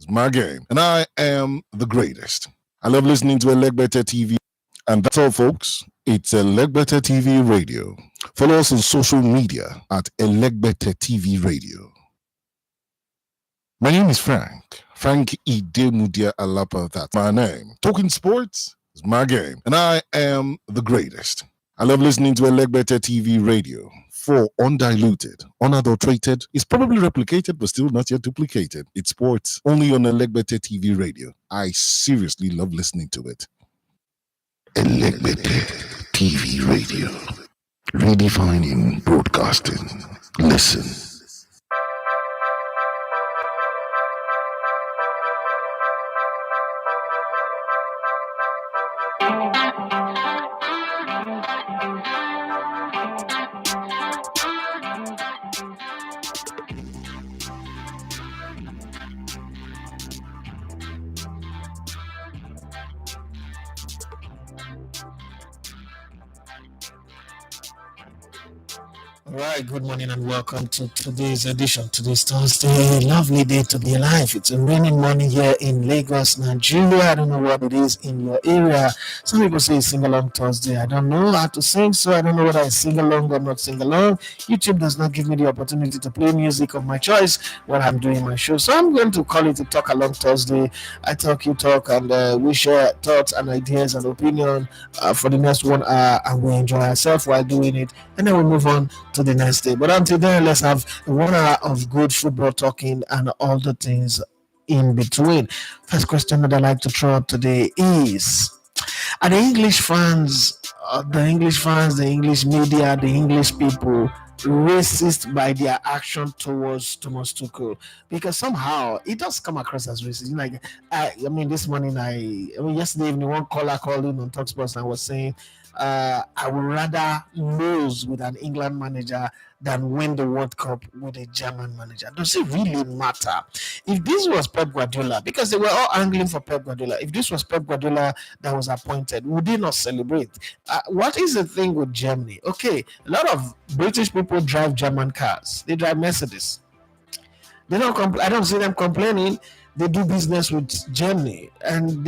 is my game, and I am the greatest. I love listening to Better TV, and that's all, folks. It's Better TV Radio. Follow us on social media at Better TV Radio. My name is Frank Idemudia Alapa, that's my name. Talking sports is my game, and I am the greatest. I love listening to Better TV Radio. For undiluted, unadulterated, it's probably replicated but still not yet duplicated. It's sports only on Better TV Radio. I seriously love listening to it. Better TV Radio. Redefining broadcasting. Listen. All right, good morning and welcome to today's edition. Today's Thursday, lovely day to be alive. It's a raining morning here in Lagos, Nigeria. I don't know what it is in your area. Some people say it's sing-along Thursday. I don't know how to sing, so I don't know whether I sing along or not sing along. YouTube does not give me the opportunity to play music of my choice when I'm doing my show. So I'm going to call it a Talk Along Thursday. I talk, you talk, and we share thoughts and ideas and opinion for the next 1 hour, and we enjoy ourselves while doing it. And then we move on to the next day. But until then, let's have 1 hour of good football talking and all the things in between. First question that I like to throw up today is: are the English fans, the English media, the English people racist by their action towards Thomas Tuchel? Because somehow it does come across as racist. Like I mean, this morning, yesterday evening, one caller called in on Talksports and was saying, I would rather lose with an England manager than win the World Cup with a German manager. Does it really matter? If this was Pep Guardiola, because they were all angling for Pep Guardiola, if this was Pep Guardiola that was appointed, would they not celebrate? What is the thing with Germany? Okay, a lot of British people drive German cars. They drive Mercedes. They don't I don't see them complaining. They do business with Germany, and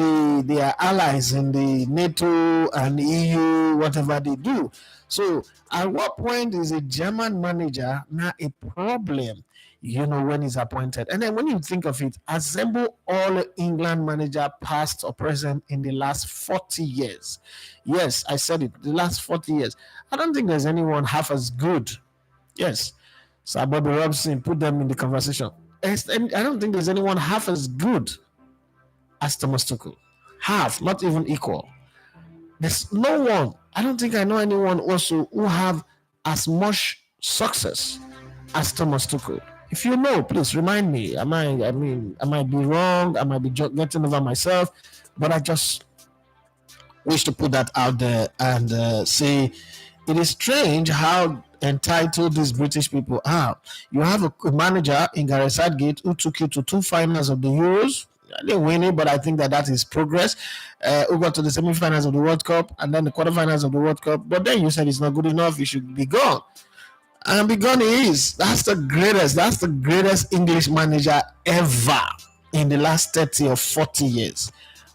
they are allies in the NATO and EU, whatever they do. So at what point is a German manager now a problem, when he's appointed? And then when you think of it, assemble all England manager past or present in the last 40 years. Yes, I said it, the last 40 years. I don't think there's anyone half as good. Yes, Sir Bobby Robson, put them in the conversation. I don't think there's anyone half as good as Thomas Tuchel. Half, not even equal. There's no one. I don't think I know anyone also who have as much success as Thomas Tuchel. If you know, please remind me. I might be wrong. I might be getting over myself, but I just wish to put that out there and say it is strange how entitled these British people are. You have a manager in Gareth Southgate who took you to 2 finals of the Euros. They didn't win it, but I think that is progress. Who got to the semi-finals of the World Cup and then the quarterfinals of the World Cup. But then you said it's not good enough. You should be gone. And be gone he is. That's the greatest English manager ever in the last 30 or 40 years.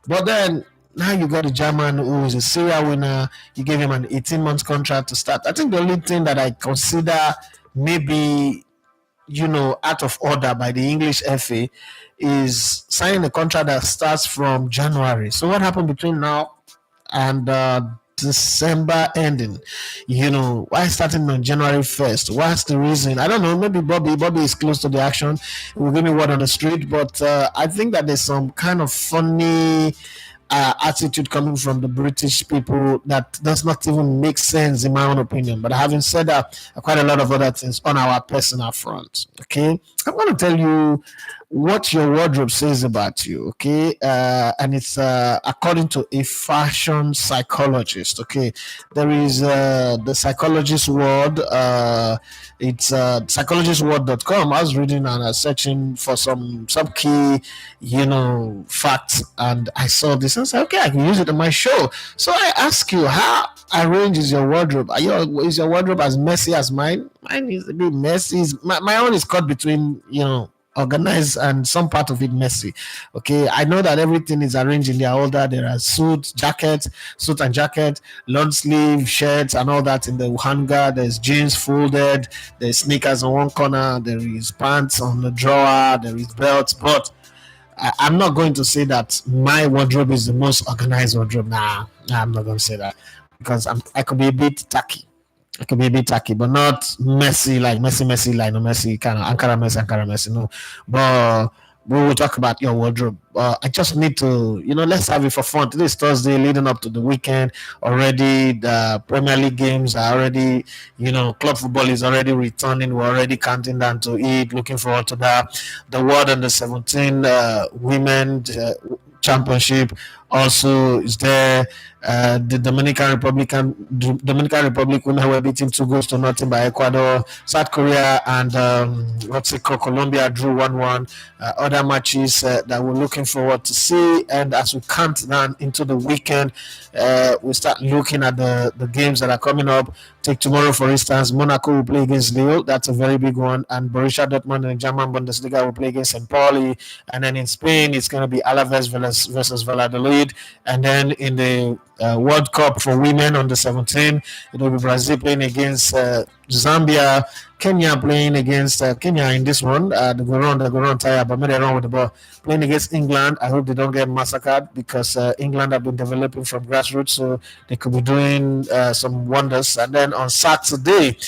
But then now you got a German who is a Syria winner. You gave him an 18-month contract to start. I think the only thing that I consider maybe, out of order by the English FA is signing a contract that starts from January. So what happened between now and December ending? Why starting on January 1st? What's the reason? I don't know. Maybe Bobby is close to the action. He will give me word on the street. But I think that there's some kind of funny attitude coming from the British people that does not even make sense in my own opinion. But having said that, quite a lot of other things on our personal front. Okay, I'm going to tell you what your wardrobe says about you. Okay, and it's according to a fashion psychologist. Okay, there is the psychologist word. It's psychologistword.com. I was reading and searching for some key, facts, and I saw this and said, okay, I can use it in my show. So I ask you, how arranged is your wardrobe? Is your wardrobe as messy as mine? Mine is a bit messy. My own is cut between, organized and some part of it messy. Okay, I know that everything is arranged in their order. There are suit and jacket, long sleeve shirts, and all that in the hanger. There's jeans folded, there's sneakers on one corner, there is pants on the drawer, there is belts. But I'm not going to say that my wardrobe is the most organized wardrobe. Nah, I'm not going to say that because I could be a bit tacky. It could be a bit tacky, but not messy, like messy, like no messy kind of Ankara messy, no. But we will talk about your wardrobe. I just need to, let's have it for fun. Today is Thursday, leading up to the weekend. Already, the Premier League games are already, club football is already returning. We're already counting down to it. Looking forward to that. The World Under 17 Women Championship also is there. The Dominican Republic women were beaten 2 goals to nothing by Ecuador. South Korea and Colombia drew 1-1. Other matches that we're looking forward to see. And as we count down into the weekend, we start looking at the games that are coming up. Take tomorrow, for instance, Monaco will play against Lille. That's a very big one. And Borussia Dortmund in the German Bundesliga will play against St. Pauli. And then in Spain, it's going to be Alaves versus Valladolid. And then in the World Cup for women on the 17th, it will be Brazil playing against Zambia, Kenya playing against Kenya in this one. They go run tired, but maybe they run with the ball. Playing against England. I hope they don't get massacred because England have been developing from grassroots, so they could be doing some wonders. And then on Saturday,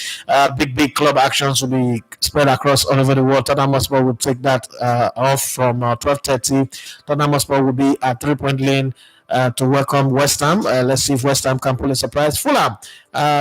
big club actions will be spread across all over the world. Tottenham Hotspur will take that off from 12:30. Tottenham Hotspur will be at 3-point lane to welcome West Ham. Let's see if West Ham can pull a surprise. Fulham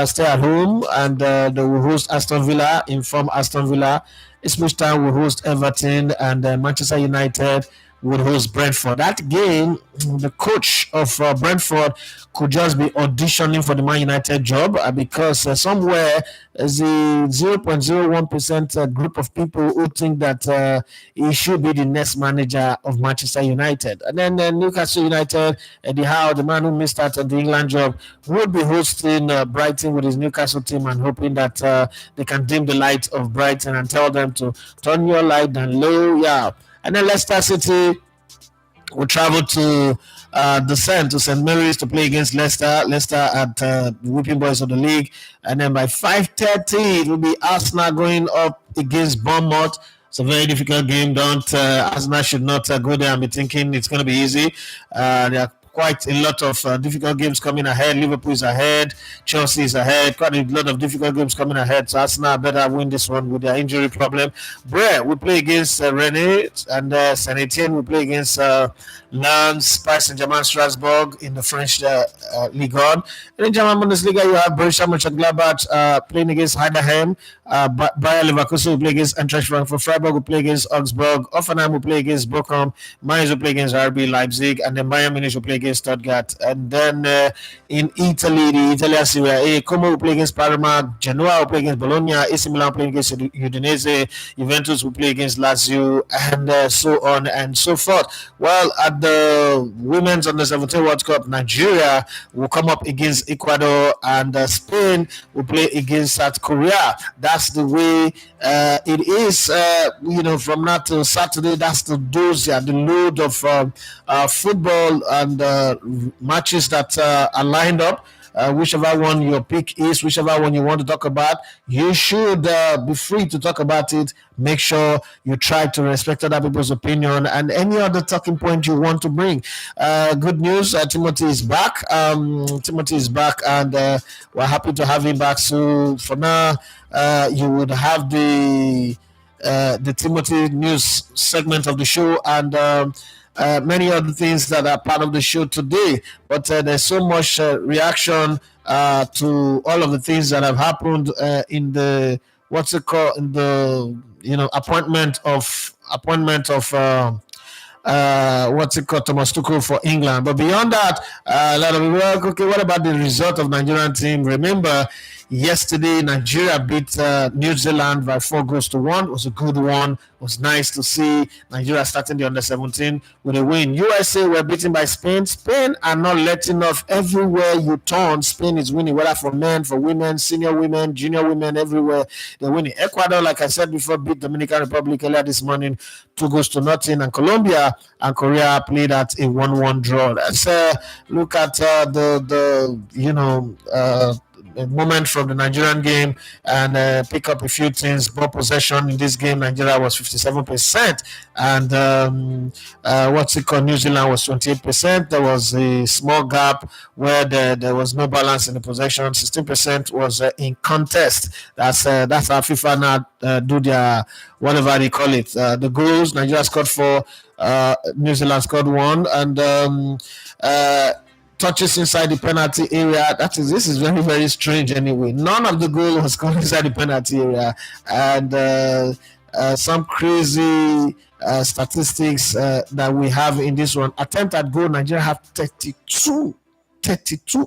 stay at home and they will host Aston Villa. Inform Aston Villa. Ipswich Town will host Everton and Manchester United would host Brentford. That game, the coach of Brentford could just be auditioning for the Man United job because somewhere there's a 0.01% group of people who think that he should be the next manager of Manchester United. And then Newcastle United, Eddie Howe, the man who missed out on the England job, would be hosting Brighton with his Newcastle team and hoping that they can dim the light of Brighton and tell them to turn your light down low. Yeah. And then Leicester City will travel to the St. Mary's to play against Leicester. Leicester at the Whipping Boys of the league. And then by 5:30, it will be Arsenal going up against Bournemouth. It's a very difficult game. Arsenal should not go there and be thinking it's going to be easy. There are quite a lot of difficult games coming ahead. Liverpool is ahead. Chelsea is ahead. Quite a lot of difficult games coming ahead. So Arsenal better win this one with their injury problem. Brest will play against Rennes and Saint Etienne will play against Lens, Paris Saint-Germain, Strasbourg in the French Ligue 1. In the German Bundesliga, you have Borussia Mönchengladbach playing against Heidenheim. Bayer Leverkusen will play against Eintracht Frankfurt. Freiburg will play against Augsburg. Hoffenheim will play against Bochum. Mainz will play against RB Leipzig. And then Bayern Munich will play against Stuttgart. And then in Italy, the Italian Serie A, Como will play against Parma. Genoa will play against Bologna. AC Milan will play against Udinese. Juventus will play against Lazio. And so on and so forth. Well, at the Women's Under 17 World Cup, Nigeria will come up against Ecuador. And Spain will play against South Korea. That's the way it is, from now till Saturday. That's the dose, the load of football and matches that are lined up. Whichever one your pick is, whichever one you want to talk about, you should be free to talk about it. Make sure you try to respect other people's opinion and any other talking point you want to bring. Good news, Timothy is back. Timothy is back, and we're happy to have him back. So for now, you would have the Timothy news segment of the show and many other things that are part of the show today. But there's so much reaction to all of the things that have happened in the in the appointment of Thomas Tuchel for England. But beyond that, a lot of people are like, okay, what about the result of Nigerian team? Remember, Yesterday, Nigeria beat New Zealand by 4 goals to 1. It was a good one. It was nice to see Nigeria starting the under 17 with a win. USA were beaten by Spain. Spain are not letting off. Everywhere you turn, Spain is winning, whether for men, for women, senior women, junior women, everywhere they're winning. Ecuador, like I said before, beat Dominican Republic earlier this morning, 2 goals to 0, and Colombia and Korea played at a 1-1 draw. Let's look at a moment from the Nigerian game and pick up a few things. Ball possession in this game, Nigeria was 57%, and New Zealand was 28%. There was a small gap where there was no balance in the possession. 16% was in contest. That's how FIFA now do their whatever they call it. The goals, Nigeria scored 4, New Zealand scored 1, and touches inside the penalty area. This is very, very strange anyway. None of the goal was scored inside the penalty area, and some crazy statistics that we have in this one. Attempt at goal, Nigeria have 32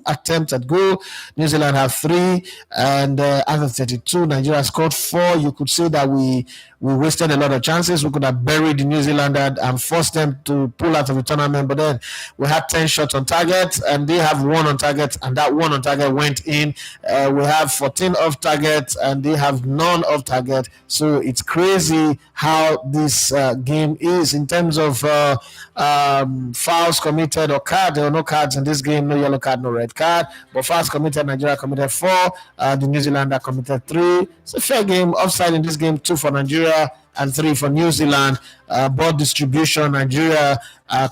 attempts at goal. New Zealand have 3, and out of 32, Nigeria scored 4. You could say that we wasted a lot of chances. We could have buried the New Zealanders and forced them to pull out of the tournament, but then we had 10 shots on target, and they have 1 on target, and that 1 on target went in. We have 14 off target, and they have none off target. So it's crazy how this game is in terms of fouls committed or card. There are no cards in this game, no yellow card, no red card. But fouls committed, Nigeria committed 4. The New Zealander committed 3. It's a fair game. Offside in this game, 2 for Nigeria and 3 for New Zealand. Ball distribution, Nigeria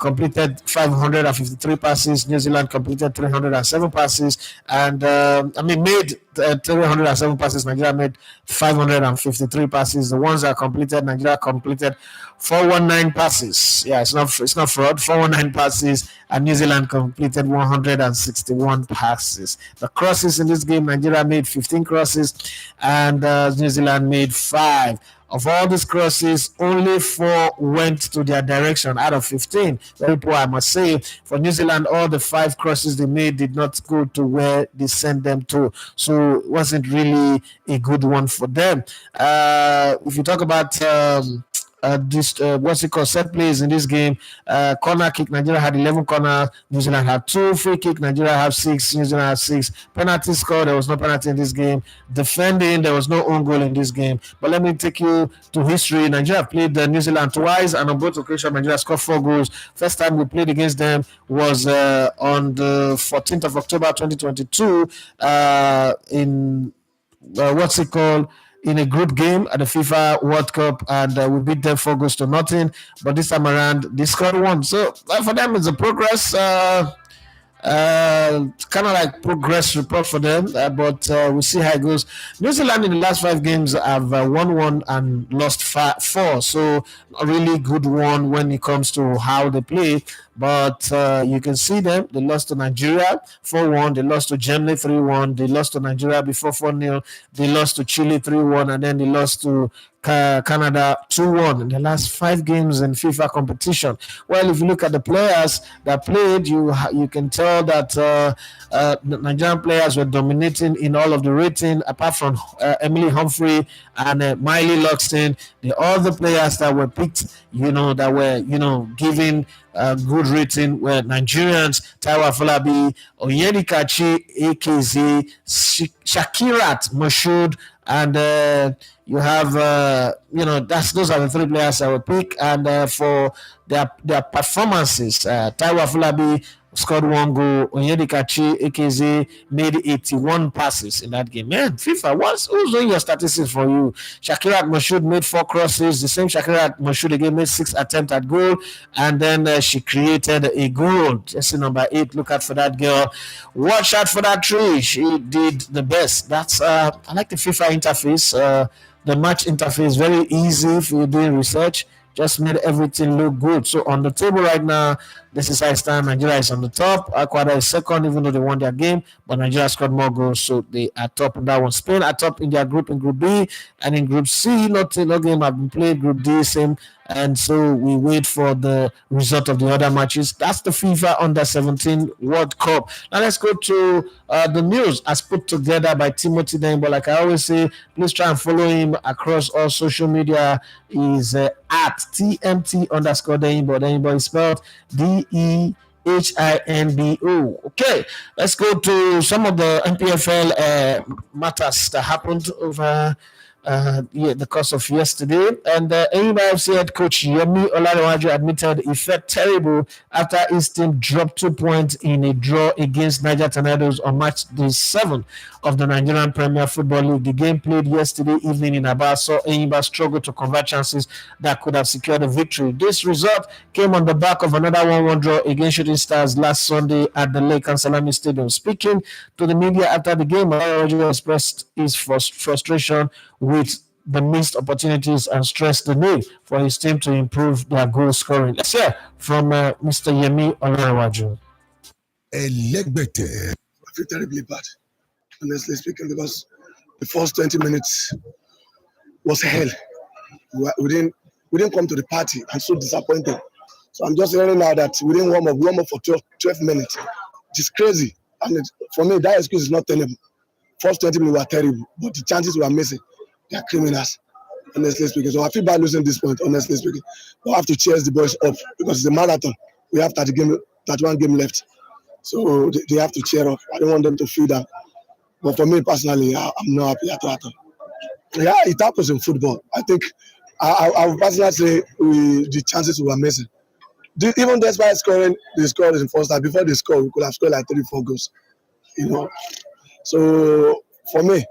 completed 553 passes. New Zealand completed 307 passes, and made 307 passes. Nigeria made 553 passes. The ones that completed, Nigeria completed 419 passes. Yeah, it's not fraud. 419 passes, and New Zealand completed 161 passes. The crosses in this game, Nigeria made 15 crosses, and New Zealand made 5. Of all these crosses, only 4 went to their direction out of 15. Very poor, I must say. For New Zealand, all the 5 crosses they made did not go to where they sent them to. So it wasn't really a good one for them. If you talk about set plays in this game, corner kick, Nigeria had 11 corners, New Zealand had 2. Free kick, Nigeria have 6, New Zealand had 6. Penalty score, there was no penalty in this game. Defending, there was no own goal in this game. But let me take you to history. Nigeria played New Zealand twice, and on both occasions, Nigeria scored 4 goals. First time we played against them was on the 14th of October 2022 in in a group game at the FIFA World Cup, and we beat them 4 goals to 0. But this time around, they scored 1. So for them, it's a progress. Kind of like progress report for them, but we'll see how it goes. New Zealand in the last 5 games have won 1 and lost 4, so a really good one when it comes to how they play. But you can see them. They lost to Nigeria 4-1. They lost to Germany 3-1. They lost to Nigeria before 4-0. They lost to Chile 3-1, and then they lost to Canada 2-1 in the last 5 games in FIFA competition. Well, if you look at the players that played, you can tell that the Nigerian players were dominating in all of the rating, apart from Emily Humphrey and Miley Loxton. The other players that were picked, that were, given good rating were Nigerians: Taiwo Afolabi, Onyedikachi, AKZ, Shakirat Moshood, and you have, those are the 3 players that were picked. And for their performances, Taiwo Afolabi scored 1 goal. Onyedikachi AKZ made 81 passes in that game. Man, FIFA, who's doing your statistics for you? Shakirat Moshood made 4 crosses. The same Shakirat Moshood again made 6 attempts at goal, and then she created a goal. Just number 8. Look out for that girl. Watch out for that tree. She did the best. That's I like the FIFA interface. The match interface, very easy if you're doing research. Just made everything look good. So on the table right now, this is how it stands. Nigeria is on the top. Ecuador is second, even though they won their game. But Nigeria scored more goals, so they are top in that one. Spain are top in their group in Group B. And in Group C, no game have been played. Group D, same and so we wait for the result of the other matches. That's the FIFA Under-17 World Cup. Now let's go to the news as put together by Timothy Denbo. Like I always say, please try and follow him across all social media. Is at TMT underscore Denbo. Denbo is spelled DEHINBO. Okay, let's go to some of the MPFL matters that happened over the course of yesterday. And AIMFC head coach Yemi Olarewaju admitted he felt terrible after his team dropped 2 points in a draw against Niger Tornadoes on March the 7th of the Nigerian Premier Football League. The game played yesterday evening in Aba saw Enyimba struggle to convert chances that could have secured a victory. This result came on the back of another 1-1 draw against Shooting Stars last Sunday at the Lake and Salami Stadium. Speaking to the media after the game, Olarewaju expressed his frustration with the missed opportunities and stressed the need for his team to improve their goal scoring. Let's hear from Mr. Yemi Olarewaju. I feel terribly bad, honestly speaking, because the first 20 minutes was hell. We didn't come to the party. I'm so disappointed. So I'm just hearing now that we didn't warm up for 12 minutes. It's crazy. And for me, that excuse is not tenable. First 20 minutes were terrible, but the chances we are missing, they are criminals, honestly speaking. So I feel bad losing this point, honestly speaking. We have to cheer the boys up because it's a marathon. We have 31 game left. So they have to cheer up. I don't want them to feel that. But for me personally, I'm not happy at all. Yeah, it happens in football. I think I would personally say the chances we were missing. Even despite scoring, they scored in first half. Before they scored, we could have scored like 3-4 goals. So for me,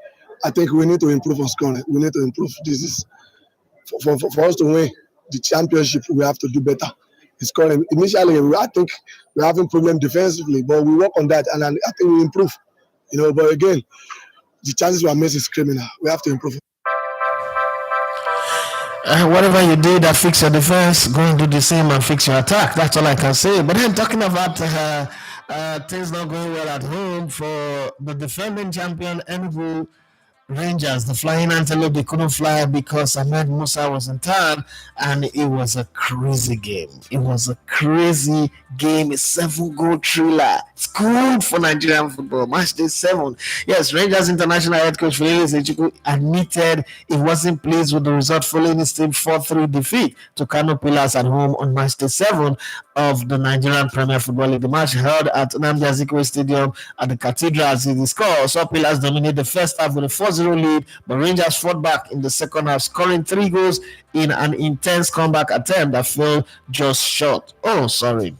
I think we need to improve on scoring. We need to improve. This is for us to win the championship. We have to do better in scoring. Initially, I think we're having problem defensively, but we work on that, and I think we improve. But again, the chances we are missing is criminal. We have to improve. Whatever you do that fix your defense, go and do the same and fix your attack. That's all I can say. But then talking about things not going well at home for the defending champion Enugu Rangers, the Flying Antelope, they couldn't fly because Ahmed Musa was in town, and it was a crazy game. It was a crazy game, a 7-goal thriller. It's good for Nigerian football. Match day 7. Yes, Rangers international head coach Felix Echiku admitted he wasn't pleased with the result following his team 4-3 defeat to Kano Pillars at home on match day 7 of the Nigerian Premier Football League. The match held at Nnamdi Azikiwe Stadium at the Cathedral. As the score, saw Pillars dominate the first half with a 4-0 lead, but Rangers fought back in the second half, scoring 3 goals in an intense comeback attempt that fell just short. Sorry.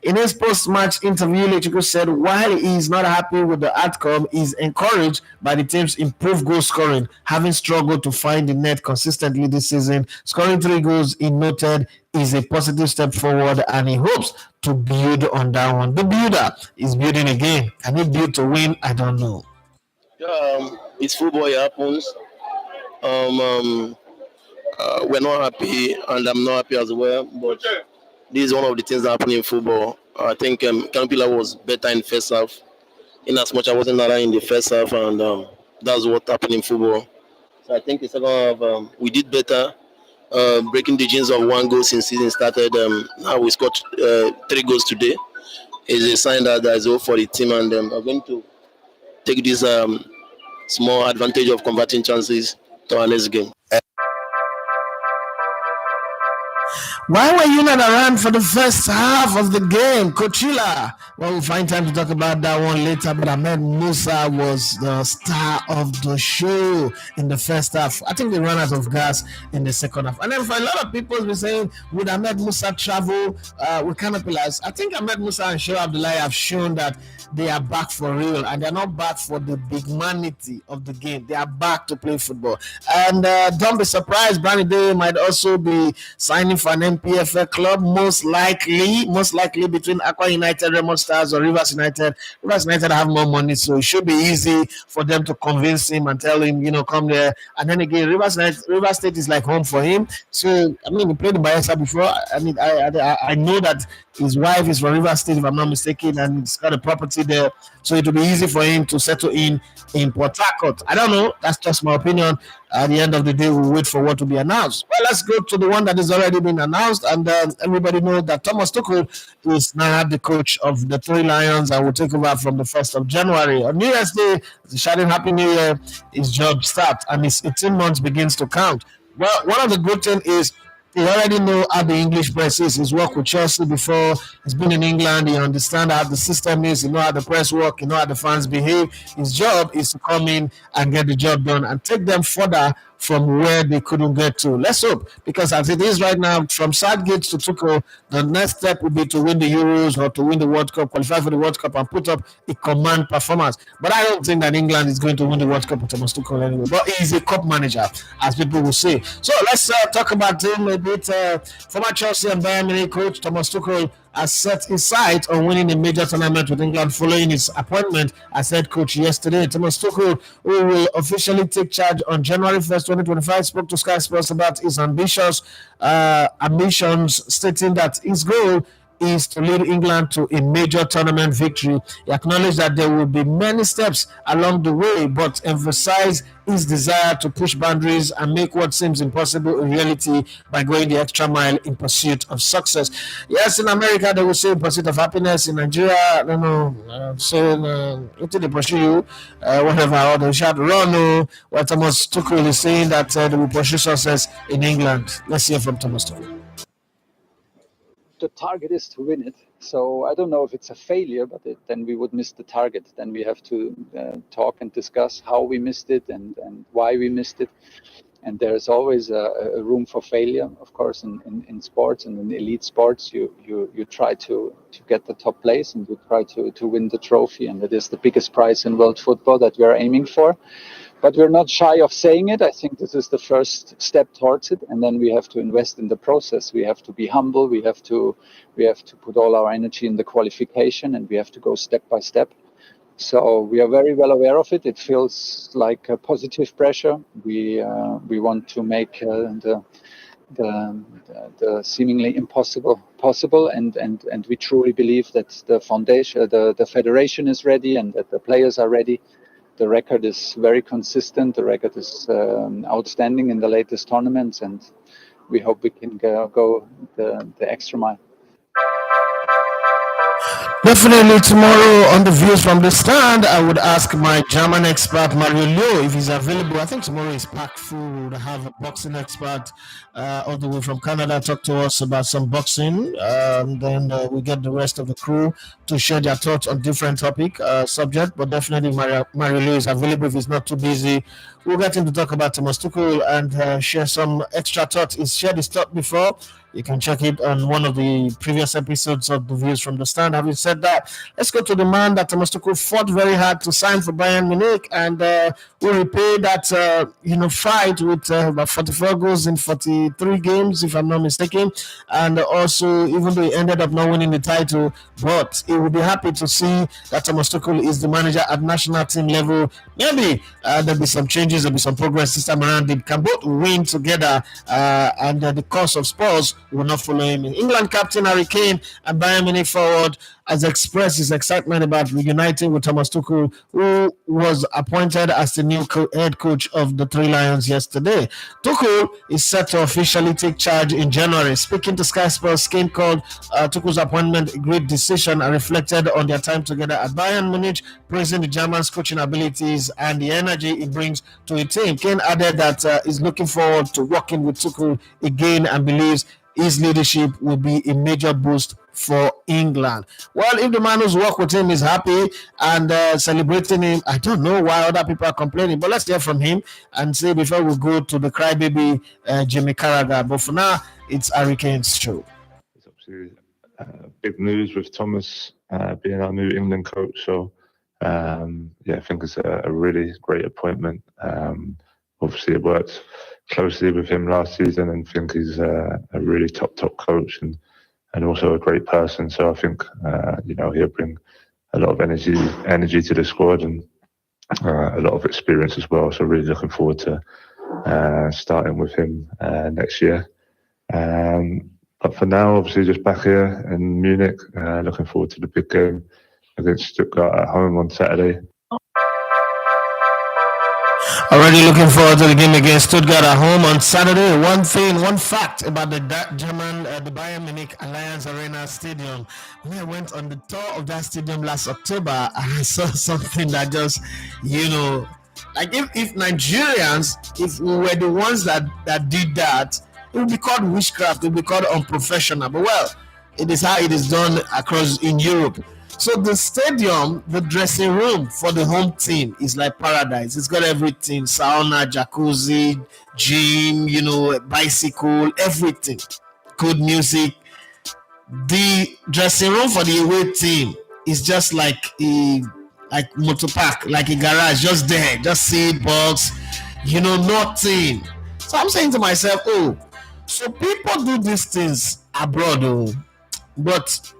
In his post-match interview, Lechiku said while he is not happy with the outcome, he is encouraged by the team's improved goal scoring, having struggled to find the net consistently this season. Scoring 3 goals, he noted, is a positive step forward, and he hopes to build on that one. The builder is building again. Can he build to win? I don't know. It's football, it happens. We're not happy, and I'm not happy as well, but this is one of the things that happen in football. I think Campila was better in the first half, in as much as I wasn't around in the first half, and that's what happened in football. So I think the second half, we did better, breaking the genes of 1 goal since season started. Now we scored 3 goals today. It's a sign that there is hope for the team, and we're going to take this small advantage of converting chances to our next game. Why were you not around for the first half of the game, Coachila? Well, we'll find time to talk about that one later, but Ahmed Musa was the star of the show in the first half. I think they ran out of gas in the second half. And then for a lot of people be saying, would Ahmed Musa travel with Kano Pillars? I think Ahmed Musa and Shehu Abdullahi have shown that they are back for real, and they're not back for the big manity of the game. They are back to play football. And don't be surprised, Brandy Day might also be signing for an MPFL club, most likely between Aqua United, Remo Stars, or Rivers United. Rivers United have more money, so it should be easy for them to convince him and tell him, come there. And then again, Rivers State is like home for him. So, he played in Bayelsa before. I know that his wife is from Rivers State, if I'm not mistaken, and he's got a property there. So it will be easy for him to settle in Port Harcourt. I don't know. That's just my opinion. At the end of the day, we'll wait for what to be announced. Well, let's go to the one that has already been announced, and everybody knows that Thomas Tuchel is now the coach of the Three Lions and will take over from the 1st of January. On New Year's Day, shouting Happy New Year, his job starts, and his 18 months begins to count. Well, one of the good things is he already know how the English press is. He's worked with Chelsea before. He's been in England. He understands how the system is. He know how the press work. He know how the fans behave. His job is to come in and get the job done and take them further from where they couldn't get to. Let's hope, because as it is right now, from Southgate to Tuchel, the next step would be to win the Euros or to win the World Cup, qualify for the World Cup, and put up a command performance. But I don't think that England is going to win the World Cup with Thomas Tuchel anyway. But he's a cup manager, as people will say. So let's talk about him a bit. Former Chelsea and Bayern Munich coach Thomas Tuchel has set his sight on winning a major tournament with England following his appointment as head coach yesterday. Thomas Tuchel, who will officially take charge on January 1st, 2025, spoke to Sky Sports about his ambitions, stating that his goal is to lead England to a major tournament victory. He acknowledged that there will be many steps along the way, but emphasized his desire to push boundaries and make what seems impossible a reality by going the extra mile in pursuit of success. Yes, in America they will say in pursuit of happiness. In Nigeria, I don't know, saying until they pursue you, whatever, or they shout run. What Thomas Tuchel is saying that they will pursue success in England. Let's hear from Thomas Tuchel. The target is to win it. So I don't know if it's a failure, but then we would miss the target. Then we have to talk and discuss how we missed it and why we missed it. And there's always a room for failure, of course, in sports and in elite sports. You try to get the top place and you try to win the trophy. And it is the biggest prize in world football that we are aiming for. But we're not shy of saying it. I think this is the first step towards it, and then we have to invest in the process. We have to be humble. We have to put all our energy in the qualification, and we have to go step by step. So we are very well aware of it. It feels like a positive pressure. We want to make the seemingly impossible possible, and we truly believe that the foundation, the federation is ready, and that the players are ready. The record is very consistent. The record is outstanding in the latest tournaments, and we hope we can go the extra mile. Definitely tomorrow on the Views from the Stand, I would ask my German expert Mario Leo if he's available. I think tomorrow is packed full. We'll have a boxing expert all the way from Canada talk to us about some boxing. Then we get the rest of the crew to share their thoughts on different subject. But definitely Mario Leo is available if he's not too busy. We'll get him to talk about Thomas Tuchel and share some extra thoughts. He's shared his thought before. You can check it on one of the previous episodes of the Views from the Stand. Having said that, let's go to the man that Thomas Tuchel fought very hard to sign for Bayern Munich, and will repay that fight with about 44 goals in 43 games, if I'm not mistaken. And also, even though he ended up not winning the title, but he will be happy to see that Thomas Tuchel is the manager at national team level. Maybe there'll be some changes, there'll be some progress this time around. They can both win together, and the course of Spurs will not follow him. England captain Harry Kane and Bayern Munich forward has expressed his excitement about reuniting with Thomas Tuchel, who was appointed as the new head coach of the Three Lions yesterday. Tuchel is set to officially take charge in January. Speaking to Sky Sports, Kane called Tuchel's appointment a great decision and reflected on their time together at Bayern Munich, praising the German's coaching abilities and the energy it brings to a team. Kane added that he's looking forward to working with Tuchel again and believes his leadership will be a major boost for England. Well, if the man who's worked with him is happy and celebrating him, I don't know why other people are complaining, but let's hear from him and say before we go to the crybaby Jimmy Carragher. But for now, it's Harry Kane's show. It's obviously big news with Thomas being our new England coach. So, I think it's a really great appointment. Obviously, it worked closely with him last season, and think he's a really top coach and also a great person. So I think he'll bring a lot of energy to the squad and a lot of experience as well. So really looking forward to starting with him next year. But for now, obviously just back here in Munich, looking forward to the big game against Stuttgart at home on Saturday. Already looking forward to the game against Stuttgart at home on Saturday. One fact about the German, the Bayern Munich Allianz Arena Stadium. When I went on the tour of that stadium last October, I saw something that just, like if Nigerians, if we were the ones that did that, it would be called witchcraft. It would be called unprofessional. But well, it is how it is done across in Europe. So the stadium, the dressing room for the home team is like paradise. It's got everything: sauna, jacuzzi, gym, bicycle, everything. Good music. The dressing room for the away team is just like motor park, like a garage, just there, just seat box, nothing. So I'm saying to myself, oh, so people do these things abroad, oh, but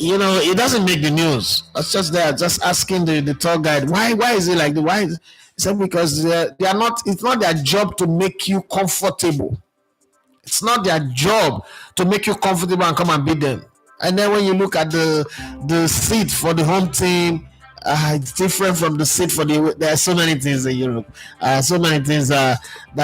it doesn't make the news. That's just there, just asking the tour guide why is it like the why is it? He said because they are not. It's not their job to make you comfortable. It's not their job to make you comfortable and come and beat them. And then when you look at the seat for the home team, it's different from the seat for the. There are so many things in Europe, so many things that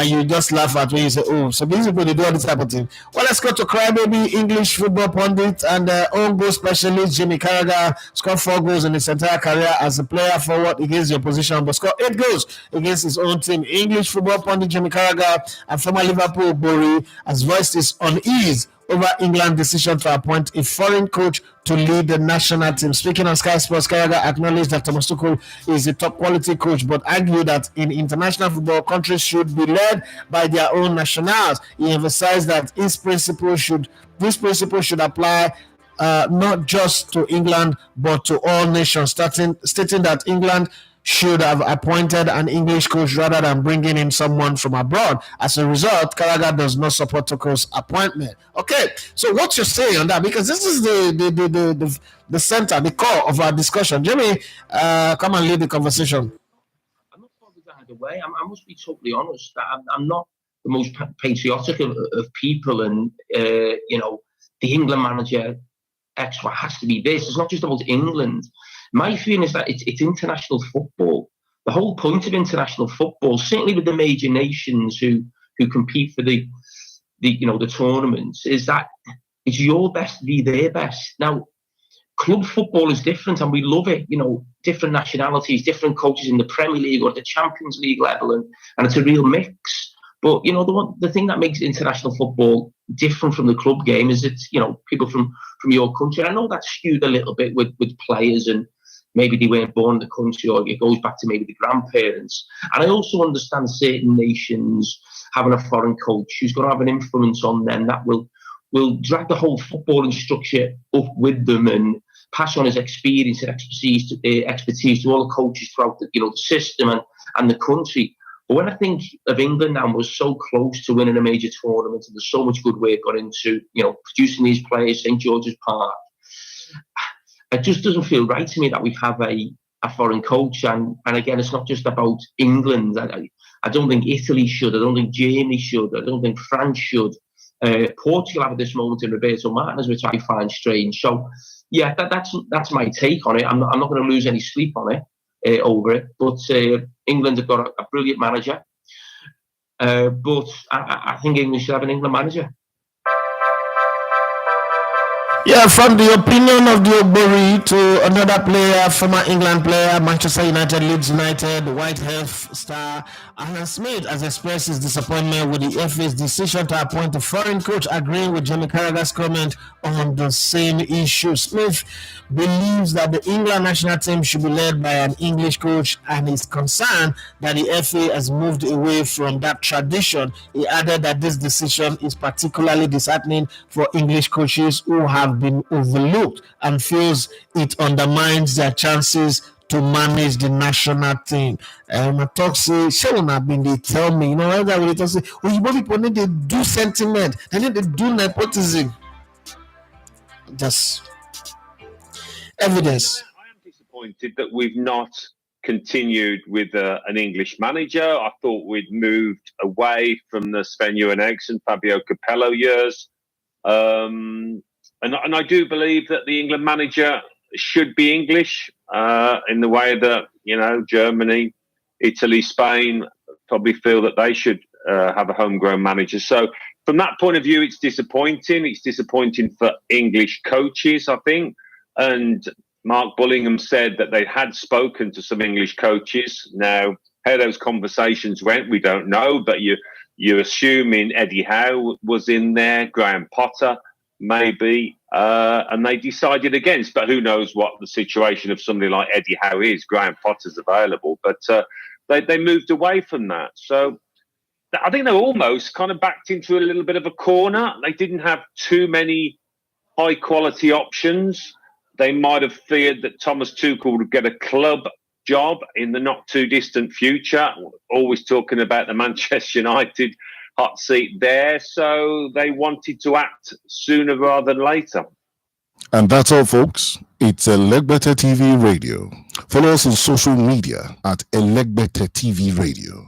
you just laugh at when you say, "Oh, so these people they do all this type of thing." Well, let's go to Crybaby English football pundit and own goal specialist Jimmy Carragher scored 4 goals in his entire career as a player forward against the opposition, but scored 8 goals against his own team. English football pundit Jimmy Carragher and former Liverpool Bori has voiced his unease over England's decision to appoint a foreign coach to lead the national team. Speaking on Sky Sports, Carragher acknowledged that Thomas Tuchel is a top quality coach, but argued that in international football, countries should be led by their own nationals. He emphasized that this principle should apply not just to England but to all nations, stating that England should have appointed an English coach rather than bringing in someone from abroad. As a result, Carragher does not support Tuchel's appointment. Okay, so what's your say on that? Because this is the center, the core of our discussion. Jimmy, come and lead the conversation. I'm not bothered either way. I must be totally honest. I'm not the most patriotic of people, and the England manager X has to be this. It's not just about England. My feeling is that it's international football. The whole point of international football, certainly with the major nations who compete for the tournaments, is that it's your best to be their best. Now, club football is different, and we love it. Different nationalities, different coaches in the Premier League or the Champions League level, and it's a real mix. But the thing that makes international football different from the club game is it's people from your country. I know that's skewed a little bit with players, and maybe they weren't born in the country, or it goes back to maybe the grandparents. And I also understand certain nations having a foreign coach who's going to have an influence on them that will drag the whole footballing structure up with them and pass on his experience and expertise to all the coaches throughout the system and the country. But when I think of England now, we're so close to winning a major tournament, and there's so much good work gone into producing these players, St George's Park. It just doesn't feel right to me that we have a foreign coach, and again, it's not just about England. I don't think Italy should. I don't think Germany should. I don't think France should. Portugal have at this moment in Roberto Martinez, which I find strange. So, yeah, that's my take on it. I'm not going to lose any sleep on it over it. But England have got a brilliant manager. But I think England should have an England manager. Yeah, from the opinion of the Ogbori to another player, former England player, Manchester United, Leeds United, White Health star, Alan Smith has expressed his disappointment with the FA's decision to appoint a foreign coach, agreeing with Jamie Carragher's comment on the same issue. Smith believes that the England national team should be led by an English coach and is concerned that the FA has moved away from that tradition. He added that this decision is particularly disheartening for English coaches who have been overlooked and feels it undermines their chances to manage the national team. I talk say, Sharon have been they tell me, that when they say, oh, you people need to do sentiment, they need to do nepotism. Just evidence. I am disappointed that we've not continued with an English manager. I thought we'd moved away from the Sven-Göran Eriksson, Fabio Capello years. And I do believe that the England manager should be English in the way that, Germany, Italy, Spain, probably feel that they should have a homegrown manager. So from that point of view, it's disappointing. It's disappointing for English coaches, I think. And Mark Bullingham said that they had spoken to some English coaches. Now, how those conversations went, we don't know, but you're assuming Eddie Howe was in there, Graham Potter, maybe, and they decided against. But who knows what the situation of somebody like Eddie Howe is? Graham Potter's available, but they moved away from that. So I think they're almost kind of backed into a little bit of a corner. They didn't have too many high-quality options. They might have feared that Thomas Tuchel would get a club job in the not-too-distant future, always talking about the Manchester United hot seat there. So they wanted to act sooner rather than later. And that's all, folks. It's Elegbetter TV Radio. Follow us on social media at Elegbetter TV Radio.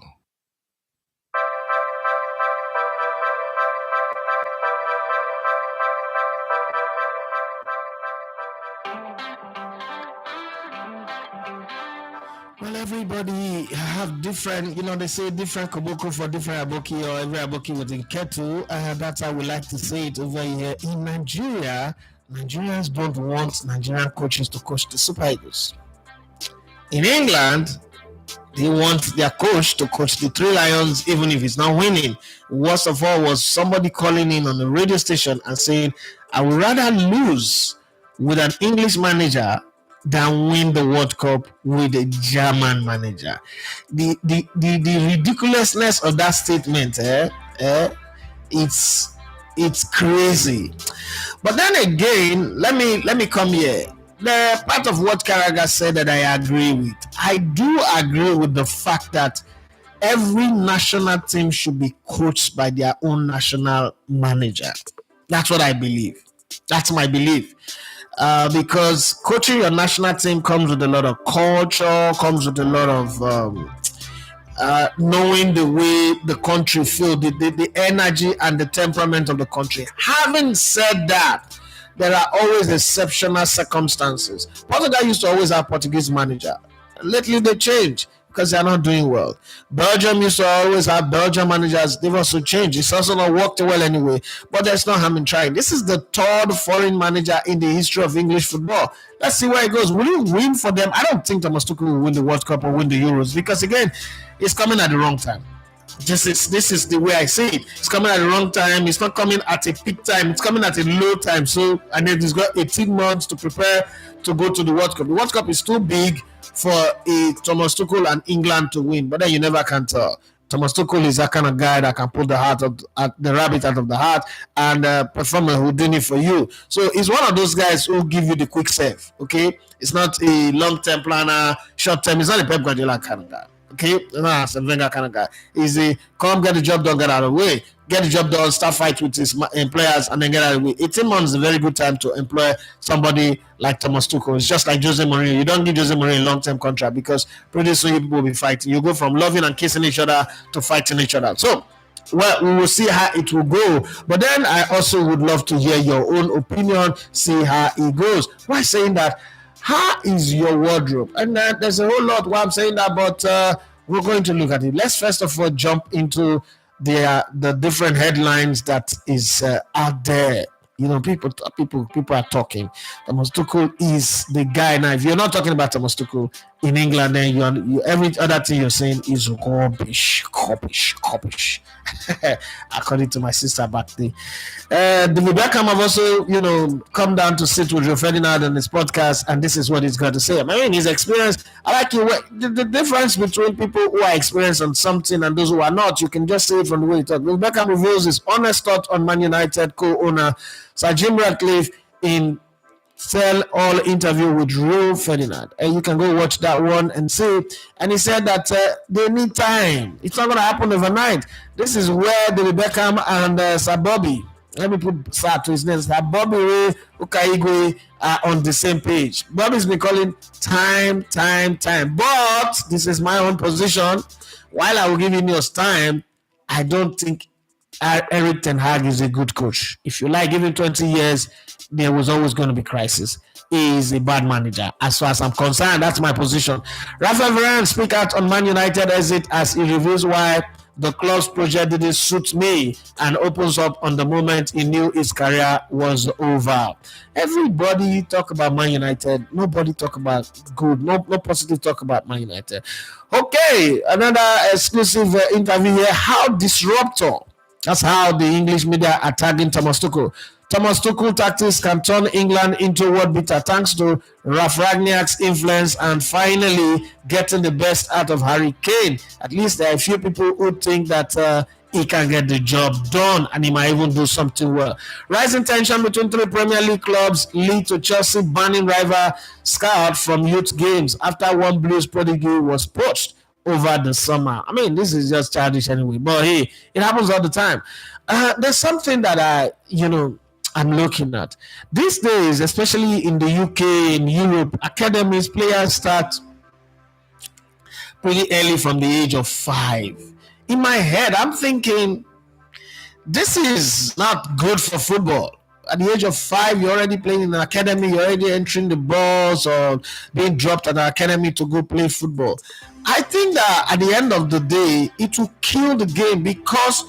Well, everybody have different, they say different koboko for different aboki, or every aboki with a kettle. That's how we like to say it over here in Nigeria. Nigerians don't want Nigerian coaches to coach the Super Eagles. In England, they want their coach to coach the Three Lions, even if it's not winning. Worst of all was somebody calling in on the radio station and saying, I would rather lose with an English manager than win the World Cup with a German manager. The ridiculousness of that statement, it's crazy. But then again, let me come here. The part of what Carragher said that I agree with. I do agree with the fact that every national team should be coached by their own national manager. That's what I believe. That's my belief. Because coaching your national team comes with a lot of culture, comes with a lot of knowing the way the country feels, the energy and the temperament of the country. Having said that, there are always exceptional circumstances. Portugal used to always have Portuguese manager. Lately they changed because they are not doing well. Belgium used to always have Belgian managers. They've also changed. It's also not worked well anyway, but there's no harm in trying. This is the third foreign manager in the history of English football. Let's see where it goes. Will he win for them? I don't think Thomas Tuchel will win the World Cup or win the Euros because, again, it's coming at the wrong time. This is the way I see it. It's coming at the wrong time. It's not coming at a peak time. It's coming at a low time. So, and then he's got 18 months to prepare to go to the World Cup. The World Cup is too big for a Thomas Tuchel and England to win, but then you never can tell. Thomas Tuchel is that kind of guy that can pull the rabbit out of the hat and perform a Houdini for you. So he's one of those guys who give you the quick save. Okay, it's not a long-term planner, short-term. It's not a Pep Guardiola kind of guy. Okay, no, it's a Wenger kind of guy. He's a come get the job done, get out of the way. Get the job done, start fight with his players, and then get out of the way. 18 months is a very good time to employ somebody like Thomas Tuchel. It's just like Jose Mourinho. You don't give Jose Mourinho a long-term contract because pretty soon you people will be fighting. You go from loving and kissing each other to fighting each other. So, well, we will see how it will go. But then I also would love to hear your own opinion, see how it goes. Why saying that? How is your wardrobe? And there's a whole lot why I'm saying that, but we're going to look at it. Let's first of all jump into the different headlines that is out there. You know, people are talking. Thomas Tuchel is the guy now. If you're not talking about Thomas Tuchel in England, then you every other thing you're saying is rubbish. According to my sister back there. David Beckham have also, come down to sit with Rio Ferdinand on his podcast, and this is what he's got to say. I mean, his experience, I like the difference between people who are experienced on something and those who are not. You can just see it from the way he talks. David Beckham reveals his honest thought on Man United co-owner Sir Jim Ratcliffe in tell-all interview with Rio Ferdinand. And you can go watch that one and see. And he said that they need time. It's not going to happen overnight. This is where David Beckham and Sir Bobby, let me put Sir to his name, Sir Bobby Ray Ukaigwe are on the same page. Bobby's been calling time. But this is my own position. While I will give Ineos time, I don't think Eric Ten Hag is a good coach. If you like, give him 20 years, there was always going to be crisis. He is a bad manager. As far as I'm concerned, that's my position. Rafael Varane speak out on Man United exit as he reveals why the club's project didn't suit me and opens up on the moment he knew his career was over. Everybody talk about Man United. Nobody talk about good. No positive talk about Man United. Okay, another exclusive interview here. How disruptor. That's how the English media are tagging Thomas Tuchel. Thomas Tuchel tactics can turn England into world beater thanks to Ralf Rangnick's influence and finally getting the best out of Harry Kane. At least there are a few people who think that he can get the job done and he might even do something well. Rising tension between 3 Premier League clubs lead to Chelsea banning rival Scout from youth games after one Blues prodigy was poached over the summer. I mean, this is just childish anyway, but hey, it happens all the time. There's something that I'm looking at these days, especially in the UK, in Europe, academies, players start pretty early from the age of 5. In my head, I'm thinking, this is not good for football. At the age of 5, you're already playing in an academy, you're already entering the balls or being dropped at an academy to go play football. I think that at the end of the day, it will kill the game because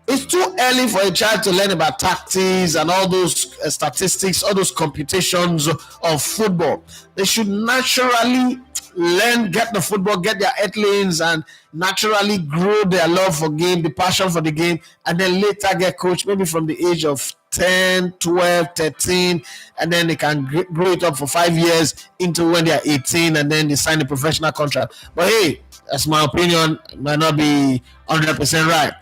it's too early for a child to learn about tactics and all those statistics, all those computations of football. They should naturally learn, get the football, get their earthlings, and naturally grow their love for game, the passion for the game, and then later get coached maybe from the age of 10, 12, 13, and then they can grow it up for 5 years into when they're 18, and then they sign a professional contract. But hey, that's my opinion. It might not be 100% right.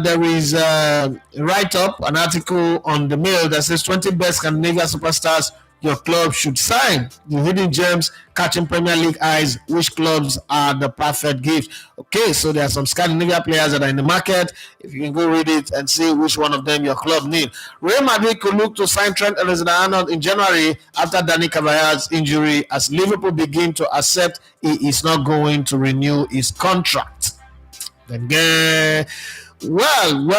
There is a write-up, an article on the Mail that says 20 best Scandinavian superstars your club should sign. The hidden gems catching Premier League eyes. Which clubs are the perfect gift? Okay, so there are some Scandinavian players that are in the market. If you can go read it and see which one of them your club need. Real Madrid could look to sign Trent Alexander-Arnold in January after Dani Carvajal's injury as Liverpool begin to accept he is not going to renew his contract. Then Well.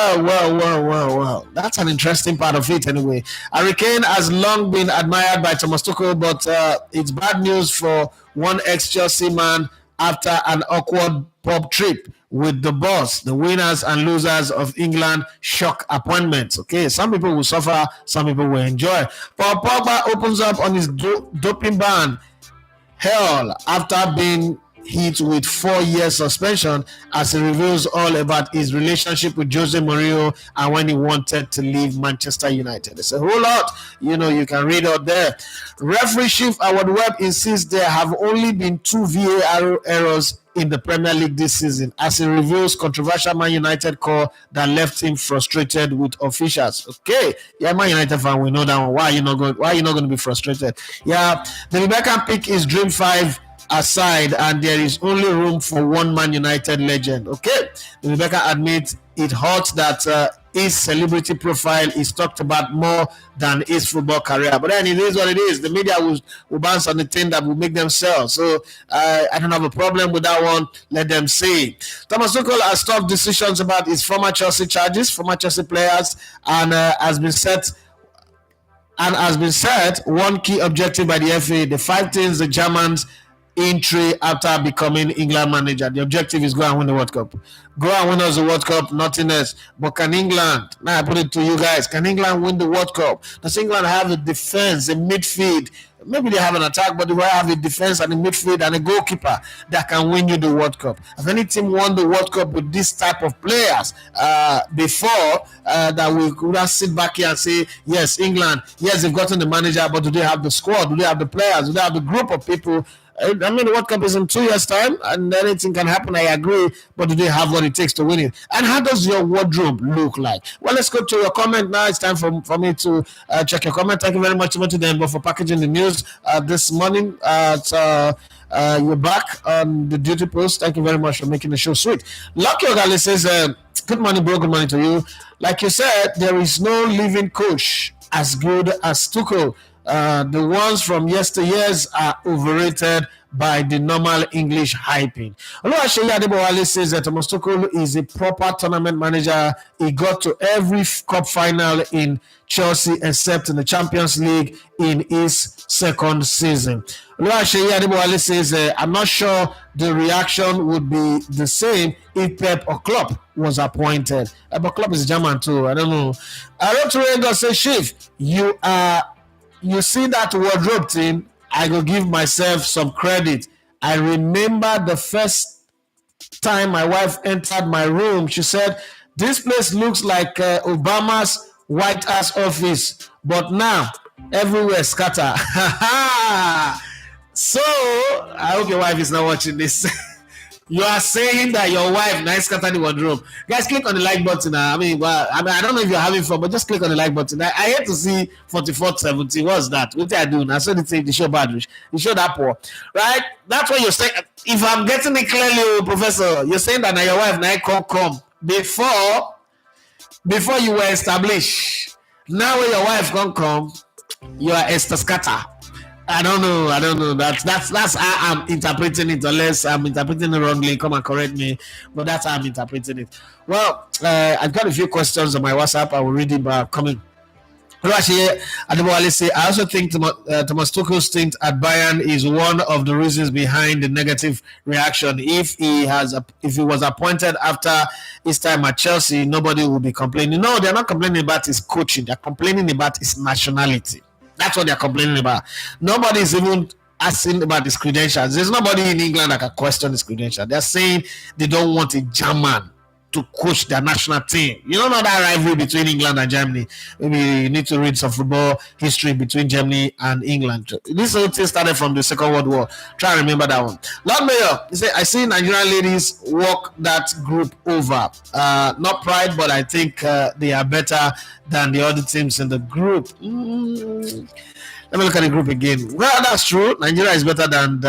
That's an interesting part of it anyway. Harry Kane has long been admired by Thomas Tuchel, but it's bad news for one ex-Chelsea man after an awkward pub trip with the boss. The winners and losers of England shock appointments. Okay, some people will suffer, some people will enjoy. Paul Pogba opens up on his doping ban. Hell, after being hit with 4-year suspension as he reveals all about his relationship with Jose Mourinho and when he wanted to leave Manchester United. It's a whole lot, you can read out there. Referee Chief Howard Webb insists there have only been 2 VAR errors in the Premier League this season as he reveals controversial Man United call that left him frustrated with officials. Okay, yeah, Man United fan, we know that one. Why are you not going to be frustrated? Yeah, the Beckham pick is Dream 5 aside, and there is only room for one Man United legend. Okay, Rebecca admits it hurts that his celebrity profile is talked about more than his football career, but then it is what it is. The media will bounce on the thing that will make them sell, so I don't have a problem with that one. Let them see. Thomas Tuchel has tough decisions about his former Chelsea players, and has been set one key objective by the FA: the 5 things the Germans entry after becoming England manager. The objective is go and win the World Cup. Go and win us the World Cup, nothing else. But can England, now I put it to you guys, can England win the World Cup? Does England have a defense, a midfield? Maybe they have an attack, but they will have a defense and a midfield and a goalkeeper that can win you the World Cup. Has any team won the World Cup with this type of players before that we could have sit back here and say, yes, England, yes, they've gotten the manager, but do they have the squad? Do they have the players? Do they have the group of people? I mean, the World Cup is in 2 years' time, and anything can happen, I agree, but do they have what it takes to win it? And how does your wardrobe look like? Well, let's go to your comment now. It's time for me to check your comment. Thank you very much, Timothy Denbo, for packaging the news this morning. You're back on the duty post. Thank you very much for making the show sweet. Lucky Ogali says, good morning, bro. Good morning to you. Like you said, there is no living coach as good as Tuchel. The ones from yesteryears are overrated by the normal English hyping. Oluwaseyi Adebowale says that Thomas Tuchel is a proper tournament manager. He got to every cup final in Chelsea except in the Champions League in his second season. Oluwaseyi Adebowale says, I'm not sure the reaction would be the same if Pep or Klopp was appointed. But Klopp is German too. I don't know. Aroturego says, Chief, you see that wardrobe thing? I go give myself some credit. I remember the first time my wife entered my room, she said, this place looks like Obama's White House office, but now everywhere scatter. So, I hope your wife is not watching this. You are saying that your wife nice scatter the wardrobe. Guys, click on the like button. I don't know if you're having fun, but just click on the like button. I hate to see 4470. What's that? What I do? I saw the show bad. The show that poor. Right? That's what you're saying. If I'm getting it clearly, Professor, you're saying that now your wife now come before you were established. Now when your wife can't come, you are Esther Scatter. I don't know. That's how I'm interpreting it. Unless I'm interpreting it wrongly, come and correct me. But that's how I'm interpreting it. Well, I've got a few questions on my WhatsApp. I will read it by coming. Adebowale say, I also think Thomas Tuchel's stint at Bayern is one of the reasons behind the negative reaction. If he was appointed after his time at Chelsea, nobody will be complaining. No, they're not complaining about his coaching. They're complaining about his nationality. That's what they're complaining about. Nobody is even asking about his credentials. There's nobody in England that can question his credentials. They're saying they don't want a German to coach their national team. You don't know that rivalry between England and Germany. Maybe you need to read some football history between Germany and England. This whole thing started from the Second World War. Try to remember that one. Lord Mayor, he said, I see Nigerian ladies walk that group over. Not pride, but I think they are better than the other teams in the group. Let me look at the group again. Well, that's true. Nigeria is better than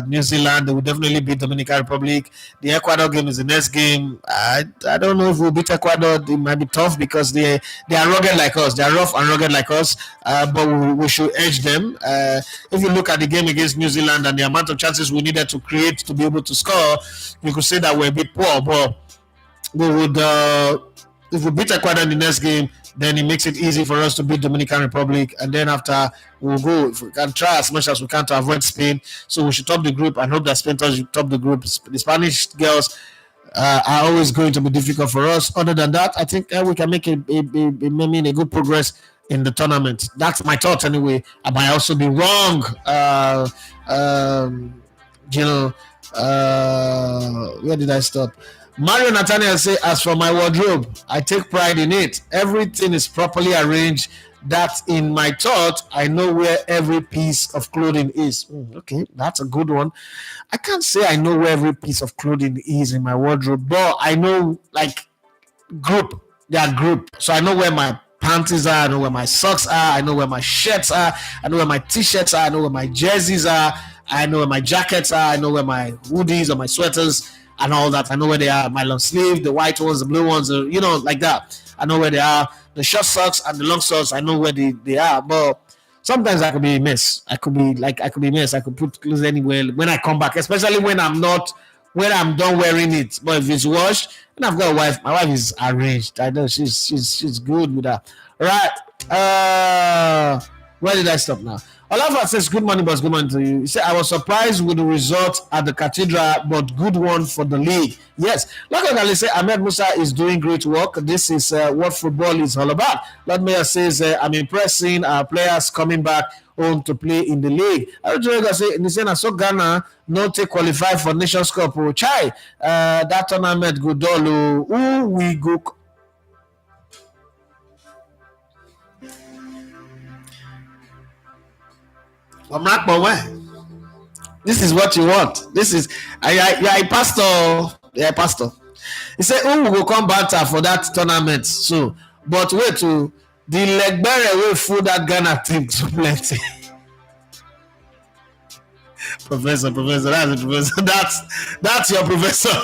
New Zealand. They will definitely beat Dominican Republic. The Ecuador game is the next game. I don't know if we'll beat Ecuador. It might be tough because they are rugged like us. They are rough and rugged like us. But we should edge them. If you look at the game against New Zealand and the amount of chances we needed to create to be able to score, you could say that we're a bit poor. But we would, if we beat Ecuador in the next game, then it makes it easy for us to beat Dominican Republic, and then after we'll go, if we can try as much as we can to avoid Spain. So we should top the group and hope that Spain should top the group. The Spanish girls are always going to be difficult for us. Other than that, I think we can make a good progress in the tournament. That's my thought anyway. I might also be wrong. Where did I stop? Mario Nathaniel say, as for my wardrobe, I take pride in it. Everything is properly arranged. That in my thought, I know where every piece of clothing is. Okay, that's a good one. I can't say I know where every piece of clothing is in my wardrobe, but I know like group. They are group. So I know where my panties are. I know where my socks are. I know where my shirts are. I know where my t-shirts are. I know where my jerseys are. I know where my jackets are. I know where my hoodies or my sweaters and all that. I know where they are. My long sleeve, the white ones, the blue ones, like that. I know where they are. The short socks and the long socks, I know where they are. But sometimes I could be a mess. I could be a mess. I could put clothes anywhere when I come back, especially when I'm done wearing it. But if it's washed, and I've got a wife, my wife is arranged. I know she's good with that. Right. Where did I stop now? Olafa says, good morning, boss. Good morning to you. He said, I was surprised with the result at the Cathedral, but good one for the league. Yes. Like I say, Ahmed Musa is doing great work. This is what football is all about. Lord Mayor says, I'm impressed seeing our players coming back home to play in the league. I saw Ghana not to qualify for Nations Cup. That tournament go dolo. Who we go? This is what you want. This is you're a pastor. You're a pastor. He said, "Who will come banter for that tournament?" So, but wait, the Legbere will fool that Ghana team to plenty. Professor, that's a professor. That's your professor.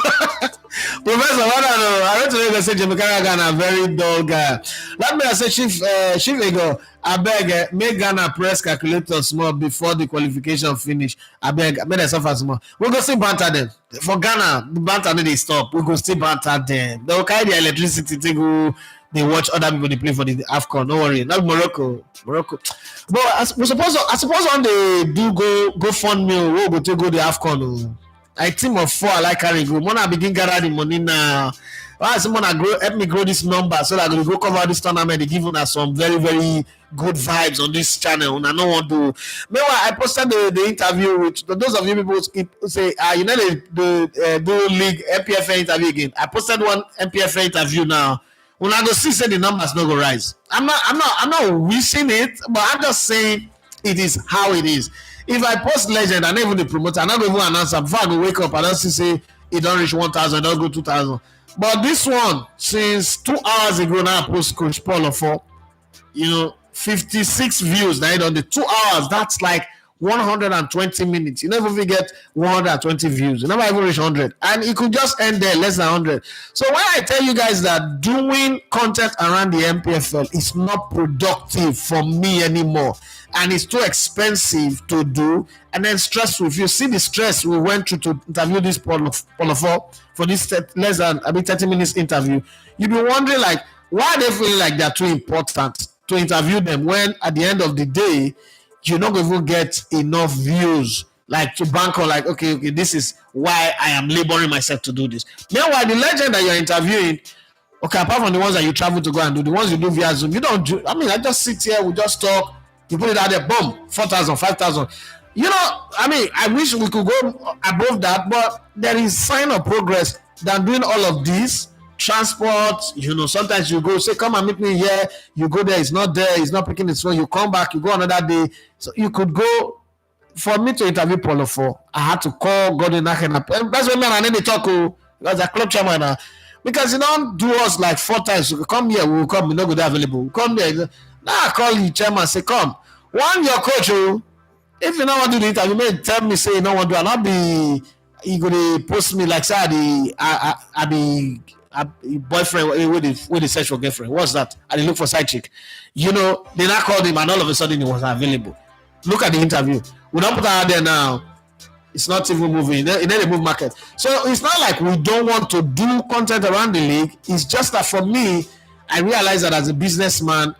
Professor, I don't know. Say Jimmy Carragher a very dull guy. Let me say, Chief Ego, I beg, make Ghana press calculator small before the qualification finish. I beg, make them suffer small. We go still banter them. For Ghana, the banter they stop. We go still banter them. They will carry the electricity to go. They watch other people they play for the AFCON. Don't worry, not Morocco. But I suppose on they do go fund me. We go to go the AFCON. I team of 4 I like carry go. Wanna begin gather the money now. Why someone help me grow this number so that I will go cover this tournament. They give us some very, very good vibes on this channel. And I don't want to. Meanwhile, I posted the interview with those of you people who say, you know, the do league MPFA interview again. I posted one MPFA interview now. When I go see, say the numbers not go rise. I'm not wishing it, but I'm just saying it is how it is. If I post legend and even the promoter, I'm not going to announce it. Before I go wake up, I don't say it don't reach 1,000, don't go 2,000. But this one, since 2 hours ago now, I post Coach Paul of 56 views now on the 2 hours. That's like 120 minutes. You never get 120 views. You never even reach 100. And it could just end there, less than 100. So when I tell you guys that doing content around the MPFL is not productive for me anymore, and it's too expensive to do, and then stressful. If you see the stress we went through to interview this Polofo for this less than 30 minutes interview, you'll be wondering like, why are they feeling like they're too important to interview them when at the end of the day, you're not going to get enough views like to bank on like, okay, this is why I am laboring myself to do this. Meanwhile, the legend that you're interviewing, okay, apart from the ones that you travel to go and do, the ones you do via Zoom, you don't do, I just sit here, we just talk, you put it out there, boom, 4,000, 5,000. I wish we could go above that, but there is sign of progress than doing all of this. Transport, sometimes you go say, come and meet me here. You go there, it's not there, it's not picking his phone. You come back, you go another day. So you could go. For me to interview Paulo 4, I had to call Gordon Nakena. That's when I need to talk because a club chairman now. Because you don't do us like 4 times. You come here, we'll come, we're not going to be available. We'll come there. Now I call the chairman, say, come. One, your coach, if you don't want to do the interview, may tell me, say, you don't want to do it. I'll not be, you going to post me like, say, I be boyfriend with the search for girlfriend. What's that? And they look for side chick. They not called him and all of a sudden he was available. Look at the interview. We don't put that out there now. It's not even moving. It ain't a move market. So it's not like we don't want to do content around the league. It's just that for me, I realize that as a businessman,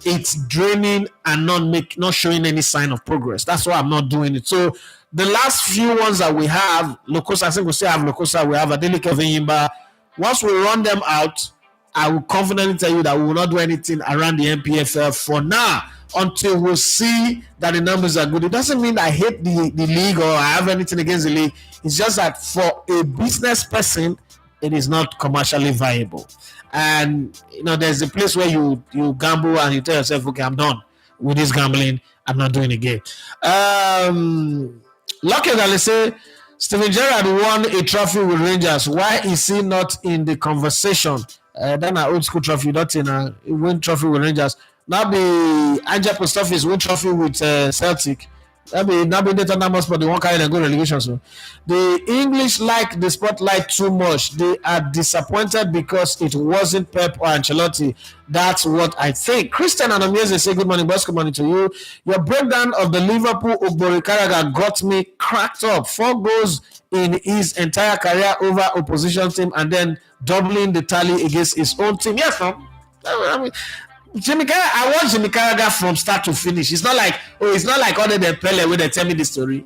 it's draining and not showing any sign of progress. That's why I'm not doing it. So the last few ones that we have, Lokosa, I think we still have Lokosa, we have Adeleke Venyimba. Once we run them out, I will confidently tell you that we will not do anything around the MPFL for now until we see that the numbers are good. It doesn't mean I hate the league or I have anything against the league. It's just that for a business person, it is not commercially viable. And there's a place where you gamble and you tell yourself, okay, I'm done with this gambling. I'm not doing it again. Lucky that they say Steven Gerrard won a trophy with Rangers. Why is he not in the conversation? Then an old school trophy, not in a win trophy with Rangers. Now the Angel Post Office win trophy with Celtic. Now be Dayton Damos, but they won't carry the good relegation. So the English like the spotlight too much. They are disappointed because it wasn't Pep or Ancelotti. That's what I think. Christian Anamieze say good morning, boss. Good morning to you. Your breakdown of the Liverpool Ogbori Carragher got me cracked up. 4 goals in his entire career over opposition team and then doubling the tally against his own team. Yes, no. Jimmy Carragher, I watched Jimmy Carragher from start to finish. It's not like other than Pele when they tell me the story.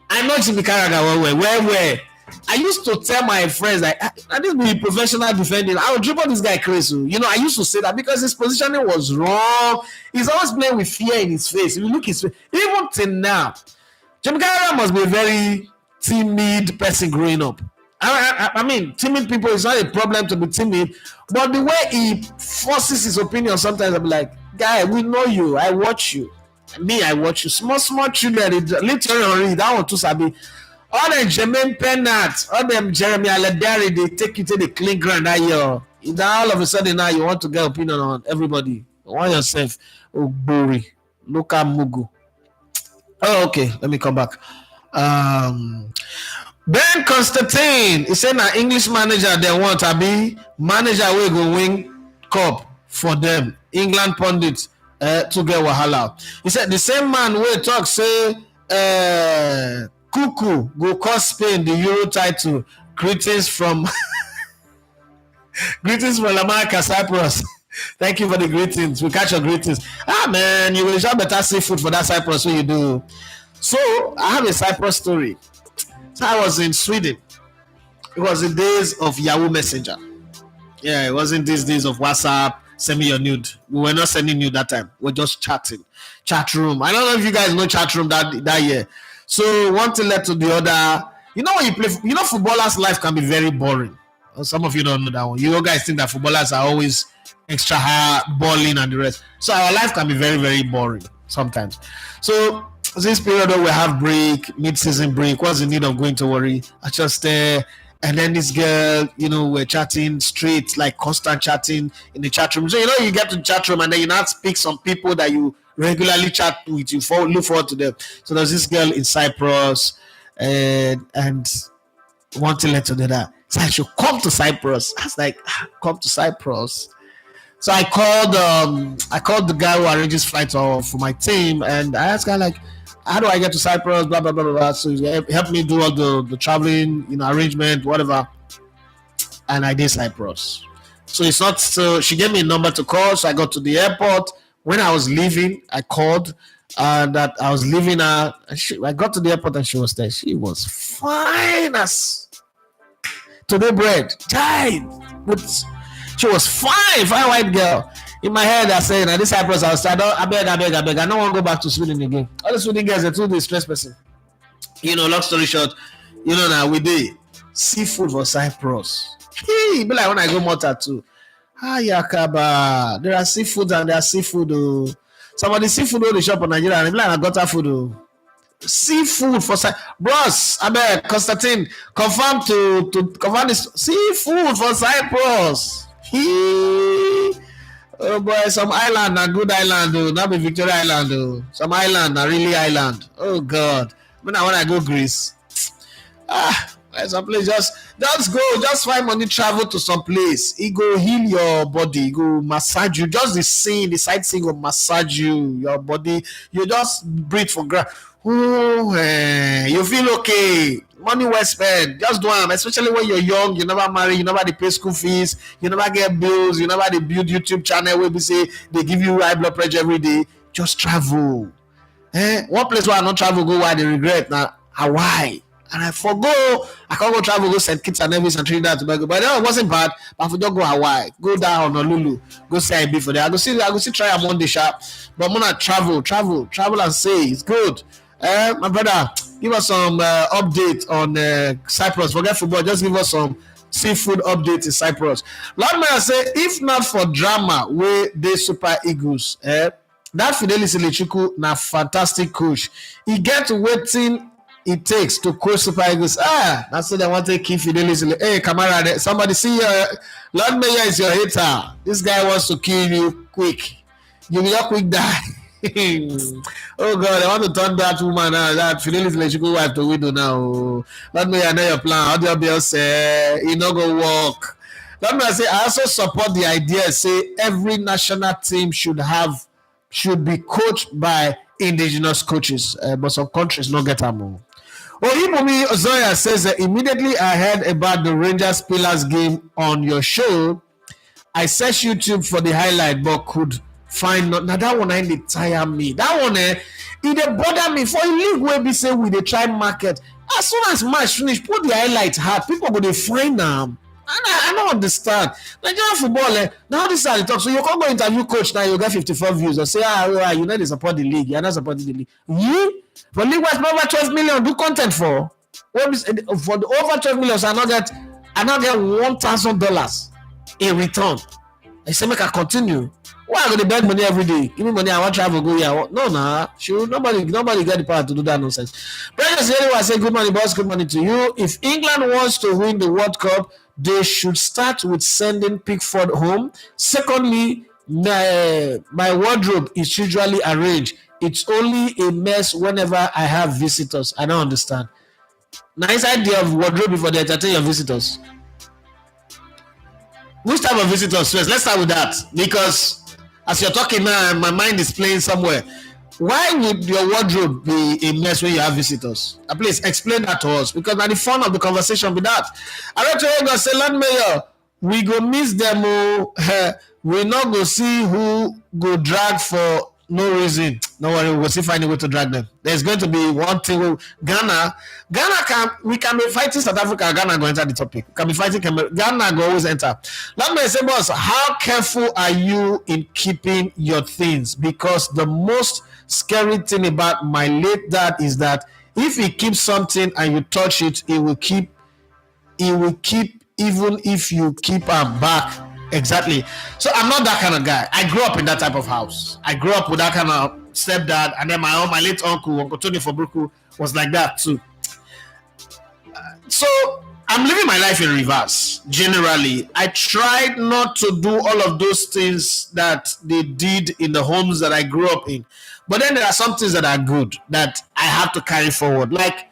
I know Jimmy Carragher where. I used to tell my friends like, I didn't be professional defending. I would dribble this guy crazy. I used to say that because his positioning was wrong. He's always playing with fear in his face. If you look his face, even till now, Jimmy Carragher must be a very timid person growing up. Timid people is not a problem to be timid, but the way he forces his opinion, sometimes I'll be like, guy, we know you. I watch you. I watch you. Small children, literally, that one too sabi. All them Jermaine Pennant, all them Jeremy Aladari, they take you to the clean ground that year. Now all of a sudden now you want to get opinion on everybody. You want yourself, Bori, Luka Mugu. Oh, okay. Let me come back. Ben Constantine, he said na English manager they want to be manager wey go win cup for them. England pundits to get wahala. He said the same man wey talk say Cuckoo go cost Spain the Euro title. Greetings from America, Cyprus. Thank you for the greetings. We catch your greetings. Ah man, you will have better seafood for that Cyprus when you do. So I have a Cyprus story. So I was in Sweden. It was the days of Yahoo Messenger. Yeah, it wasn't these days of WhatsApp, send me your nude. We were not sending nude that time. We're just chatting. Chat room. I don't know if you guys know chat room that year. So one thing led to the other. You know when you play, you know footballers' life can be very boring. Some of you don't know that one. You guys think that footballers are always extra hard, balling and the rest. So our life can be very, very boring sometimes. So this period where we have break, mid-season break, what's the need of going to worry? I just and then this girl, you know, we're chatting straight, like constant chatting in the chat room. So, you know, you get to the chat room and then you now speak some people that you regularly chat with, you look forward to them. So there's this girl in Cyprus and one thing led to the other. So I should come to Cyprus. I was like, come to Cyprus. So I called the guy who arranges flights for my team and I asked her like, how do I get to Cyprus? Blah blah blah blah blah. So he helped me do all the traveling, you know, arrangement, whatever. And I did Cyprus. So it's not so she gave me a number to call. So I got to the airport. When I was leaving, I called that I was leaving her. I got to the airport and she was there. She was fine as today bread. She was fine white girl. In my head, I said, this Cyprus, I beg. I don't want to go back to Sweden again. All the Sweden girls, they're too the stress person. You know, long story short, you know, now we did seafood for Cyprus. Hey, be like when I go Malta too. Yakaba. There are seafood and there are seafood. Oh. Some of the seafood on the shop in Nigeria, and be like I got that food. Oh. Seafood for Cyprus. Bros, I beg, Constantine, confirm to confirm this seafood for Cyprus. Oh boy, some island are good island, though. Not be Victoria Island, though. Some island are really island. Oh God. When I go Greece, some place just go, just find money, travel to some place. It go heal your body, it go massage you. Just the sightseeing will massage you, your body. You just breathe for ground. You feel okay. Money well spent. Just do them, especially when you're young. You never marry. You never pay school fees. You never get bills. You never build YouTube channel where we say they give you high blood pressure every day. Just travel. One place where I not travel go why they regret now Hawaii. And I can't go travel, go St. Kitts and Nevis and Trinidad and Tobago. But it wasn't bad. But I just go Hawaii, go down Honolulu, go see IB for there. I go see try a Monday sharp. But I'm gonna travel and say it's good. My brother, give us some update on Cyprus. Forget football, just give us some seafood update in Cyprus. Lord may say, if not for drama, where they Super Eagles, that Fidelis Ilechukwu na fantastic coach. He get waiting it takes to coach Super Eagles. That's what they want to keep Fidelis. Hey, Kamara, somebody see Lord Mayor is your hater. This guy wants to kill you quick. You will not quick die. Oh God, I want to turn that woman that Fidelis Ilechukwu wife to widow now. Lord Mayor, I know your plan. How do you be say it not go work? Lord Mayor say I also support the idea. Say every national team should be coached by indigenous coaches, but some countries not get them. Ibumi Ozoya says that immediately I heard about the Rangers Pillars game on your show, I searched YouTube for the highlight, but could find not. Now that one ain't they tire me. That one it bother me. For a league where we say we they try market. As soon as match finish, put the highlight hard. People go they find them. I don't understand. Nigerian football, now this is how they talk. So you can't go interview coach now, you get 54 views or say, you know they support the league. You're not supporting the league. You? For league was over 12 million, do content for the over 12 million, so I not get $1,000 in return. I say make I continue. Why I go to beg money every day? Give me money, I want to travel, go here. No, sure. Nobody get the power to do that nonsense. Brothers, I say good morning, boss. Good morning to you. If England wants to win the World Cup, they should start with sending Pickford home. Secondly, my wardrobe is usually arranged. It's only a mess whenever I have visitors. I don't understand. Nice idea of wardrobe before they entertain your visitors. Which type of visitors first? Let's start with that, because as you're talking now, my mind is playing somewhere. Why would your wardrobe be a mess when you have visitors? Please explain that to us, because now the fun of the conversation be that. I read to you say, Land Mayor, we go miss them. We not go see who go drag for no reason. No worry, we'll see find a way to drag them. There's going to be one thing. Ghana we can be fighting South Africa. Ghana go enter the topic. We can be fighting Cameroon. Ghana go always enter. Let me say, boss, how careful are you in keeping your things? Because the most scary thing about my late dad is that if he keeps something and you touch it, it will keep even if you keep them back. Exactly. So I'm not that kind of guy. I grew up in that type of house. I grew up with that kind of stepdad, and then my late Uncle Tony Fabruku, was like that too. So I'm living my life in reverse. Generally, I tried not to do all of those things that they did in the homes that I grew up in. But then there are some things that are good that I have to carry forward, like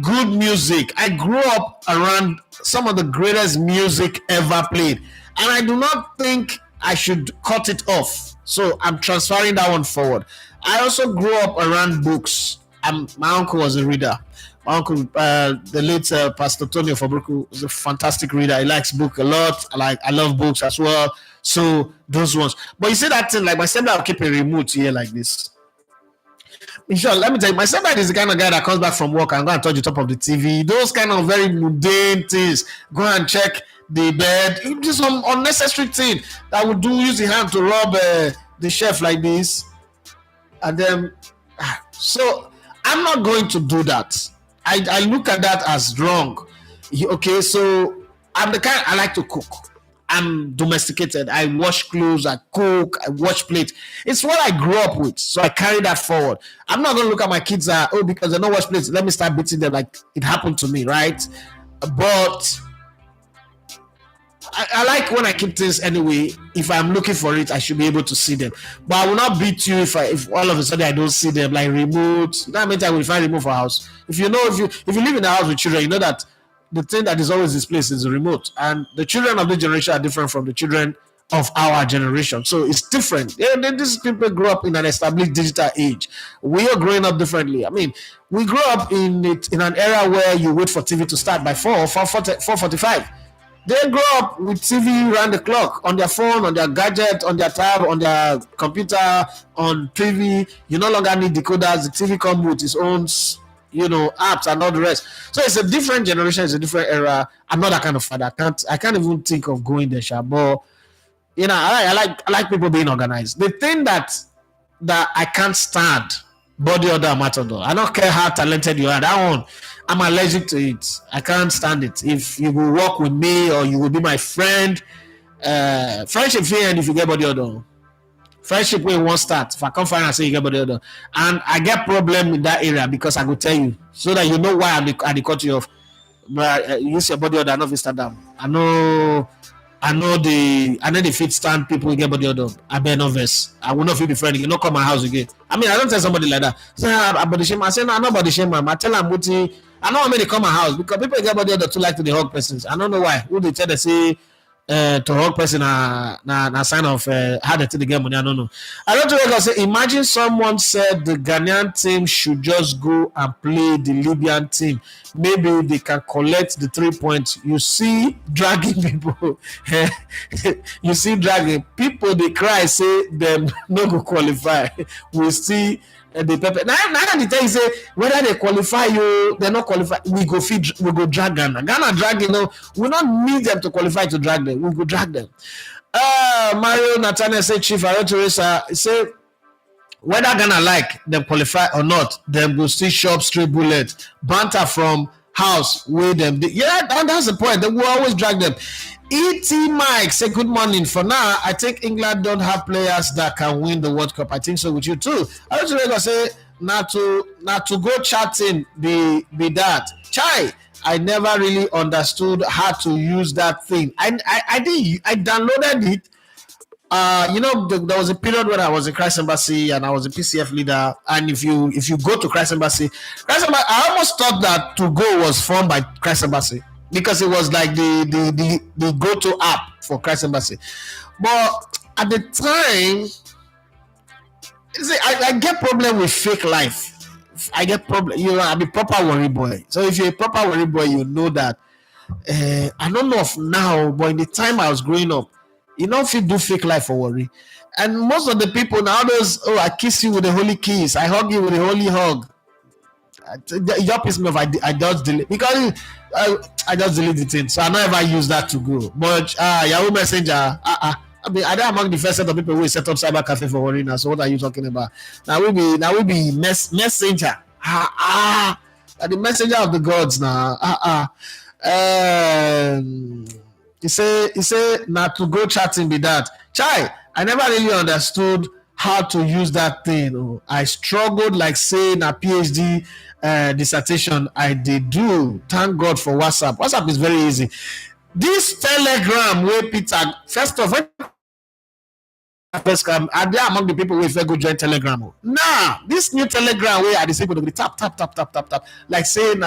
good music. I grew up around some of the greatest music ever played, and I do not think I should cut it off. So I'm transferring that one forward. I also grew up around books. My uncle was a reader. My uncle, the late Pastor Tony Fabruku, was a fantastic reader. He likes books a lot. I love books as well. So those ones. But you see that thing, like my stepdad will keep a remote here like this. Sure, let me tell you, my stepdad is the kind of guy that comes back from work and go and touch the top of the TV. Those kind of very mundane things. Go and check the bed. Do some unnecessary thing that would use the hand to rub the shelf like this. And then, so I'm not going to do that. I look at that as wrong. Okay, so I'm the kind, I like to cook. I'm domesticated. I wash clothes, I cook, I wash plates. It's what I grew up with, so I carry that forward. I'm not going to look at my kids because they don't wash plates, let me start beating them like it happened to me, right? But I like when I keep things anyway. If I'm looking for it, I should be able to see them. But I will not beat you if all of a sudden I don't see them, like remote. That means I will find remote for house. If you live in a house with children, you know that the thing that is always displaced is the remote. And the children of the generation are different from the children of our generation. So it's different. These people grew up in an established digital age. We are growing up differently. I mean, we grew up in an era where you wait for TV to start by 4:45. They grow up with TV around the clock, on their phone, on their gadget, on their tab, on their computer, on TV. You no longer need decoders. The TV comes with its own apps and all the rest. So it's a different generation, it's a different era. I'm not that kind of father. I can't even think of going there, but I like people being organized. The thing that I can't stand, body order matador. I don't care how talented you are. That one, I'm allergic to it. I can't stand it. If you will work with me or you will be my friend, friendship fair, and if you get body order. Friendship way won't start. If I come find and say you get body odor, and I get problem in that area because I will tell you so that you know why I cut you off. But use your body odor, not start down. I know the fit stand people get body odor. I bear no verse. I will not feel the friend. You not come my house again. I mean, I don't tell somebody like that. Say I body shame. I say no, I'm not body shame, man. I tell them I know how many come my house because people get body odor too like to the hug persons. I don't know why. Who they tell they say. To hug person na sign of how they take the game money. I don't know. I don't know. Say, imagine someone said the Ghanaian team should just go and play the Libyan team. Maybe they can collect the 3 points. You see, dragging people. You see, dragging people. They cry, say them no go qualify. We see. The pepper. Now they tell you say whether they qualify you, they not qualify. We go drag Ghana. Ghana drag, we don't need them to qualify to drag them. We go drag them. Mario Nathaniel say Chief Aaron Teresa say whether Ghana like them qualify or not, them go still shop straight bullet banter from house with them. That's the point. They will always drag them. E.T. Mike say good morning. For now, I think England don't have players that can win the World Cup. I think so with you too. I was going to say not to go chatting be that. Chai, I never really understood how to use that thing. I downloaded it. there was a period when I was in Christ Embassy and I was a PCF leader. And if you go to Christ Embassy, I almost thought that To Go was formed by Christ Embassy because it was like the go-to app for Christ Embassy. But at the time, see, I get problem with fake life. I get problem. I'm a proper worry boy. So if you're a proper worry boy, you know that. I don't know of now, but in the time I was growing up, you know, if you do fake life for worry, and most of the people nowadays, I kiss you with a holy kiss, I hug you with a holy hug. Your piss me off. I just delete because I just delete the thing, so I don't ever use that To Go. But Yahoo Messenger, I mean, I don't among the first set of people who set up cyber cafe for worry now. So what are you talking about? Now we be messenger. The messenger of the gods now. He say now To Go chatting be that. Chai, I never really understood how to use that thing. I struggled like saying a PhD dissertation I did do. Thank God for WhatsApp. WhatsApp is very easy. This Telegram where Peter first of all are there among the people who go join Telegram? Nah, this new Telegram where I the people to be tap like saying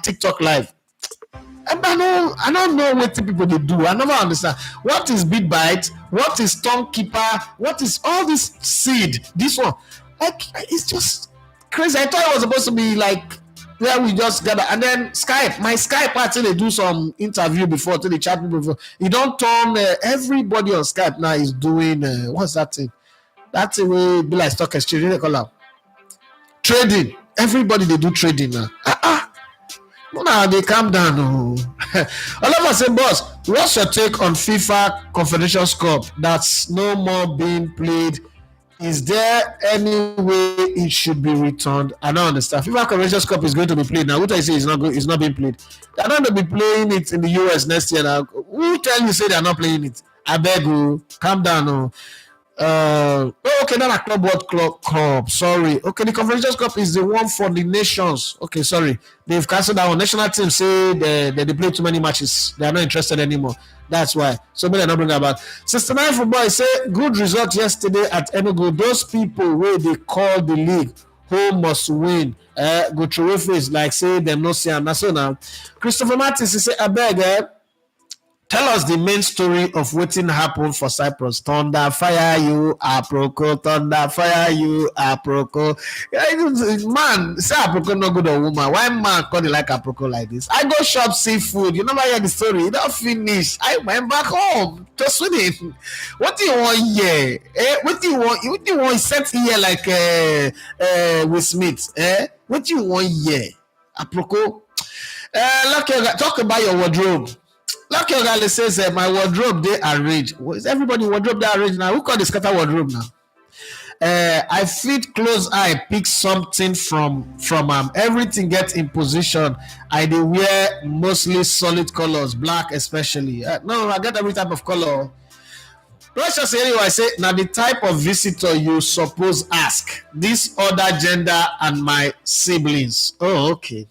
TikTok live. I don't know what people they do. I never understand. What is BitBite? What is Stonekeeper? What is all this seed? This one, like, it's just crazy. I thought it was supposed to be like where we just gather. And then Skype, my Skype party, they do some interview before, till they chat people before. You don't turn everybody on Skype now is doing what's that thing? That's the way be like stock exchange. They call out trading. Everybody they do trading now. Now they calm down. All of us say, boss, what's your take on FIFA Confederations Cup that's no more being played? Is there any way it should be returned? I don't understand. FIFA Confederations Cup is going to be played now. What I say is not good. It's not being played. They're not going to be playing it in the US next year. Now, who tell you say they're not playing it? I beg you, calm down. Okay, not a club World Cup. Sorry. Okay, the Confederations Cup is the one for the nations. Okay, sorry. They've cancelled that one. National team say they play too many matches. They are not interested anymore. That's why. So many are not bringing about. 69 football say good result yesterday at Enugu. Those people where they call the league who must win. Go through face like say them no see and so now. Christopher Martins he say I beg. Tell us the main story of what happened for Cyprus. Thunder fire you, Aproko. Thunder fire you, Aproko. Man, say Aproko no good a woman. Why man call it like Aproko like this? I go shop seafood. You never hear the story. You don't finish. I went back home to Sweden. What do you want here? What do you want? What do you want? Set here like Will Smith. What do you want here? Aproko. Talk about your wardrobe. Like your guy says, my wardrobe they arrange. Is everybody wardrobe they arrange now? Who call the scatter wardrobe now? I fit close eye, pick something from everything gets in position. I dey wear mostly solid colors, black especially. No, I get every type of color. Let's just say anyway, I say now the type of visitor you suppose ask. This other gender and my siblings. Oh, okay.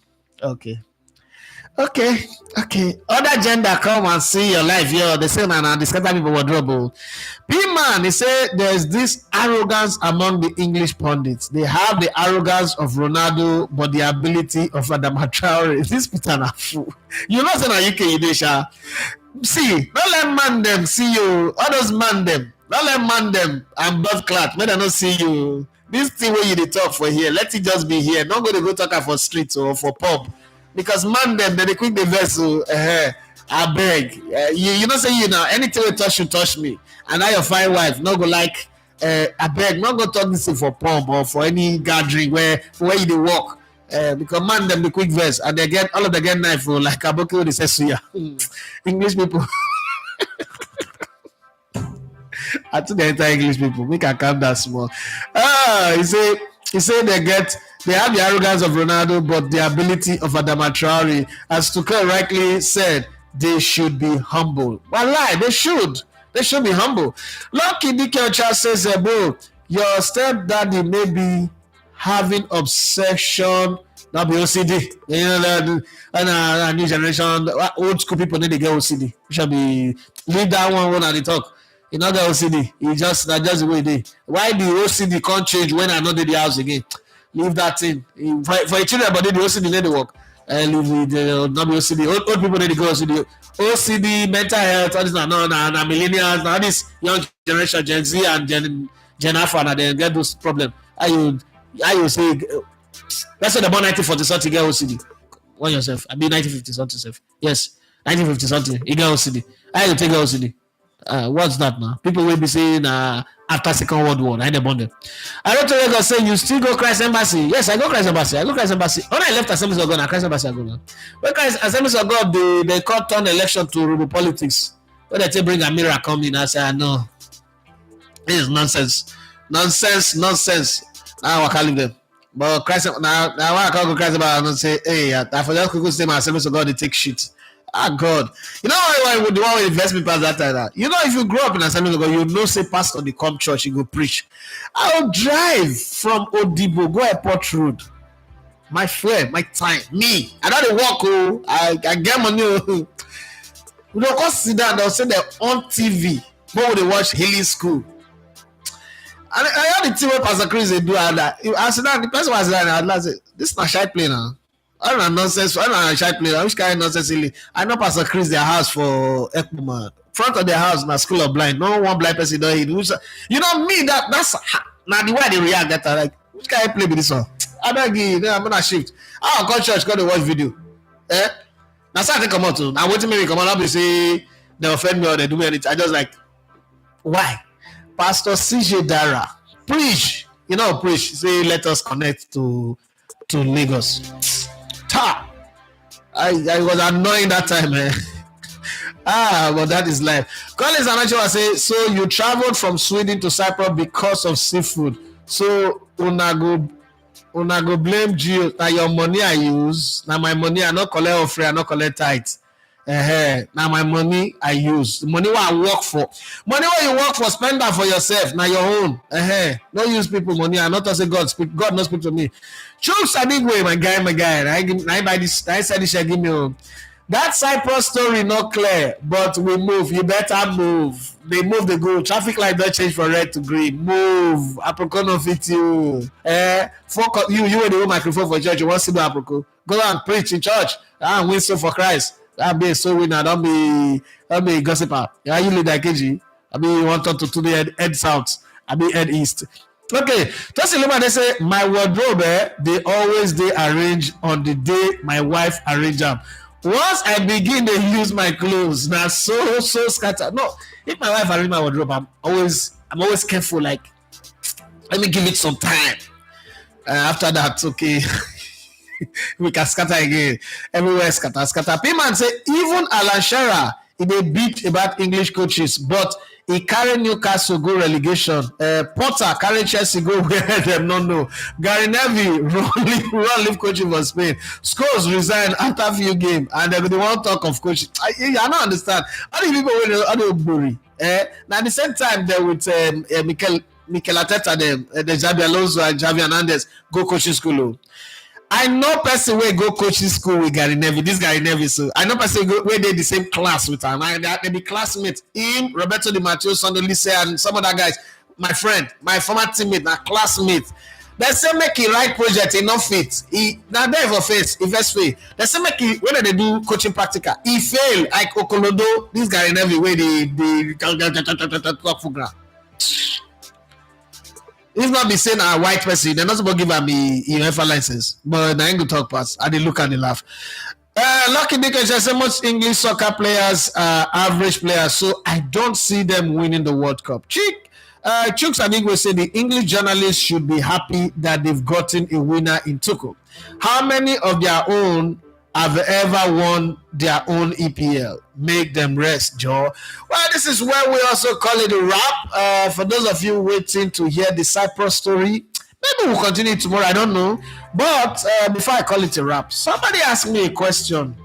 Other gender come and see your life. They say now the scatter people wardrobe. P-Man, they say there's this arrogance among the English pundits. They have the arrogance of Ronaldo, but the ability of Adama Traore. This Peter na fool. You know, say na UK you dey sha. See, don't let man them see you. All those man them. Don't let man them and blood clot. May they not see you. This thing where you dey talk for here, let it just be here. Not going to go talk for streets or for pub. Because man them, they quick the vessel. I beg. You know say you now, anything you touch me. And now your fine wife, not go like, I beg, not go talk this thing for pub or for any gathering where you dey walk. Because man them the quick verse and they get all of them get knife for like Aboki they say suya. English people. I think the entire English people make a calm down small. He say they have the arrogance of Ronaldo, but the ability of Adama Traore. As Tuchel rightly said, they should be humble. Wallahi, they should. They should be humble. Lucky Dikeocha says, bro, your stepdaddy may be having obsession. Not be OCD. You know, and new generation, old school people need to get OCD. We shall be leave that one at the talk. He not get OCD. He just the way they. Why the OCD can't change when I not did the house again? Leave that thing. For a children, but the OCD let it work. Leave the not be OCD. Old people need to go OCD. OCD, mental health, all this now millennials, now this young generation, Gen Z and Gen Alpha, and they get those problems. How you say? Let's say the born 1940 something get OCD. Warn yourself. I mean 1950 something self. Yes, 1950 something. You get OCD. How you take OCD? What's that now? People will be saying after Second World War, I born them. I don't tell you say you still go Christ Embassy. Yes, I go Christ Embassy. When I left Assemblies of God, and Christ Embassy I go now. When Christ Assemblies of God, they called turn election to Rubu politics. When they bring a mirror come in, I say, no, this is nonsense. Now I can't leave them. But Christ now I can't go Christ Embassy and say, hey, I forgot to say my Assemblies of God, they take shit. God. You know why the one with investment pass that time? You know, if you grow up in Assembly of God, you know say pastor they come church, you go preach. I'll drive from Odibo, go Airport Road. My friend, my time, me. I don't walk, I get money. We don't go sit down, they'll say they're on TV. But they watch Haley School. And I heard the team where Pastor Chris they do that. I said that the person was there and I said, this is not shy play now. I don't know nonsense. I don't know shy play. Which kind of nonsense really? I know Pastor Chris their house for Ekpoma. Front of their house na school of blind. No one blind person don't hit. You know me that's now the way they react that like which kind of play with this one? I beg you, I'm gonna shift. I'll go church, go to watch video. Now start to come out too. Now waiting me come out and say they offend me or they do me anything. I just like why? Pastor CJ Dara preach. You know preach. Say let us connect to Lagos. I was annoying that time, man. But that is life. Collins Anacho say, so you traveled from Sweden to Cyprus because of seafood. So una go blame Geo. Now your money I use. Now my money I not collect offering, I not collect tithe. Now my money I use. The money what I work for. Money what you work for, spend that for yourself. Now your own. Don't use people money. I not say God speak. God not speak to me. Choose a big way, my guy. I buy this. I said this shall give me. That Cyprus story not clear, but we move. You better move. They move. They go. Traffic light don't change from red to green. Move. Apricot no fit you. Focus. You with the microphone for church. You want to see the apricot? Go and preach in church. And win so for Christ. That be a soul winner. Don't be gossiper. Yeah, you lead that KG. I mean, you want to the head south. I mean, head east. Okay, just remember they say my wardrobe they always they arrange on the day my wife arrange them. Once I begin to use my clothes, now so scattered. No, if my wife arrange my wardrobe, I'm always careful. Like, let me give it some time. After that, okay. We can scatter again. Everywhere scatter. Payman say even Alan Shearer he dey beat about English coaches, but he carry Newcastle go relegation. Potter carry Chelsea go where them no know. Gary Neville run leave coaching for Spain. Scholes resign after few games, and they want talk of coaching. I don't understand. How do people wey worry? Now at the same time they with Mikel Arteta them, the Xabi Alonso and Xavi Hernandez go coaching school. I know person where go coaching school with Gary Neville. This Gary Neville, so I know person where they the same class with him. They be classmates. Him, Roberto Di Matteo, Sondo Lise, and some other guys. My friend, my former teammate, my classmate. They say make he write project, he not fit. He now there for face, he first fail. They say make he when they do coaching practical, he fail. Like Okolodo, this Gary Neville where they talk for ground. If not be saying a white person, they're not supposed to give him UEFA license. But I ain't gonna talk past. I did look and they laugh. Lucky Dickens says most English soccer players are average players, so I don't see them winning the World Cup. Chooks and Igwe say the English journalists should be happy that they've gotten a winner in Tuchel. How many of their own have ever won their own EPL? Make them rest, Joe. Well, this is where we also call it a wrap. For those of you waiting to hear the Cyprus story, maybe we'll continue tomorrow, I don't know. But before I call it a wrap, somebody asked me a question.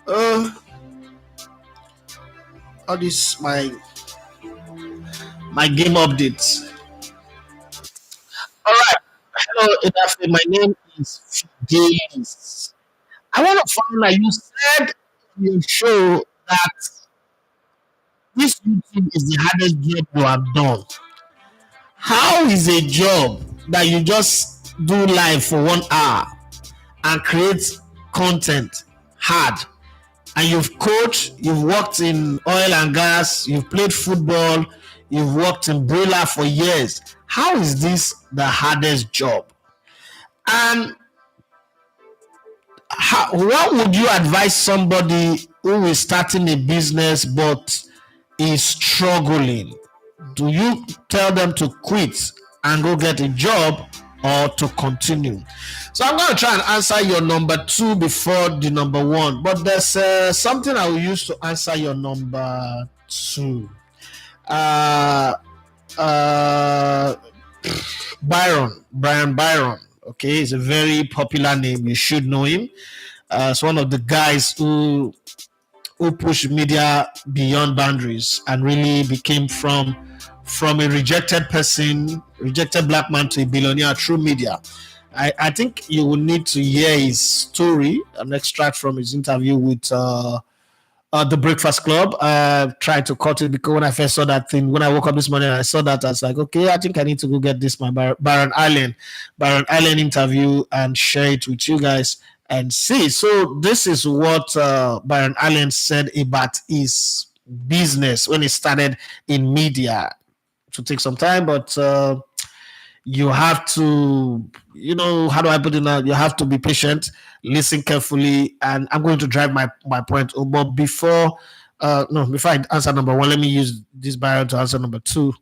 All this my game updates. All right. Hello, Edafe. My name is James. I want to find out, you said on your show that this YouTube is the hardest job you have done. How is a job that you just do live for 1 hour and create content hard? And you've coached, you've worked in oil and gas, you've played football, you've worked in broiler for years. How is this the hardest job? And what would you advise somebody who is starting a business but is struggling? Do you tell them to quit and go get a job or to continue? So I'm going to try and answer your number 2 before the number 1, but there's something I will use to answer your number 2. Brian Byron. Okay, it's a very popular name. You should know him. It's one of the guys who pushed media beyond boundaries and really became from a rejected person, rejected black man, to a billionaire through media. I think you will need to hear his story, an extract from his interview with the Breakfast Club. Tried to cut it because when I first saw that thing, when I woke up this morning, I saw that. I was like, okay, I think I need to go get this, my Byron Allen interview, and share it with you guys and see. So this is what Byron Allen said about his business when he started in media. To take some time, but you have to, how do I put it now? You have to be patient, listen carefully, and I'm going to drive my point. But before I answer number 1, let me use this Byron to answer number 2.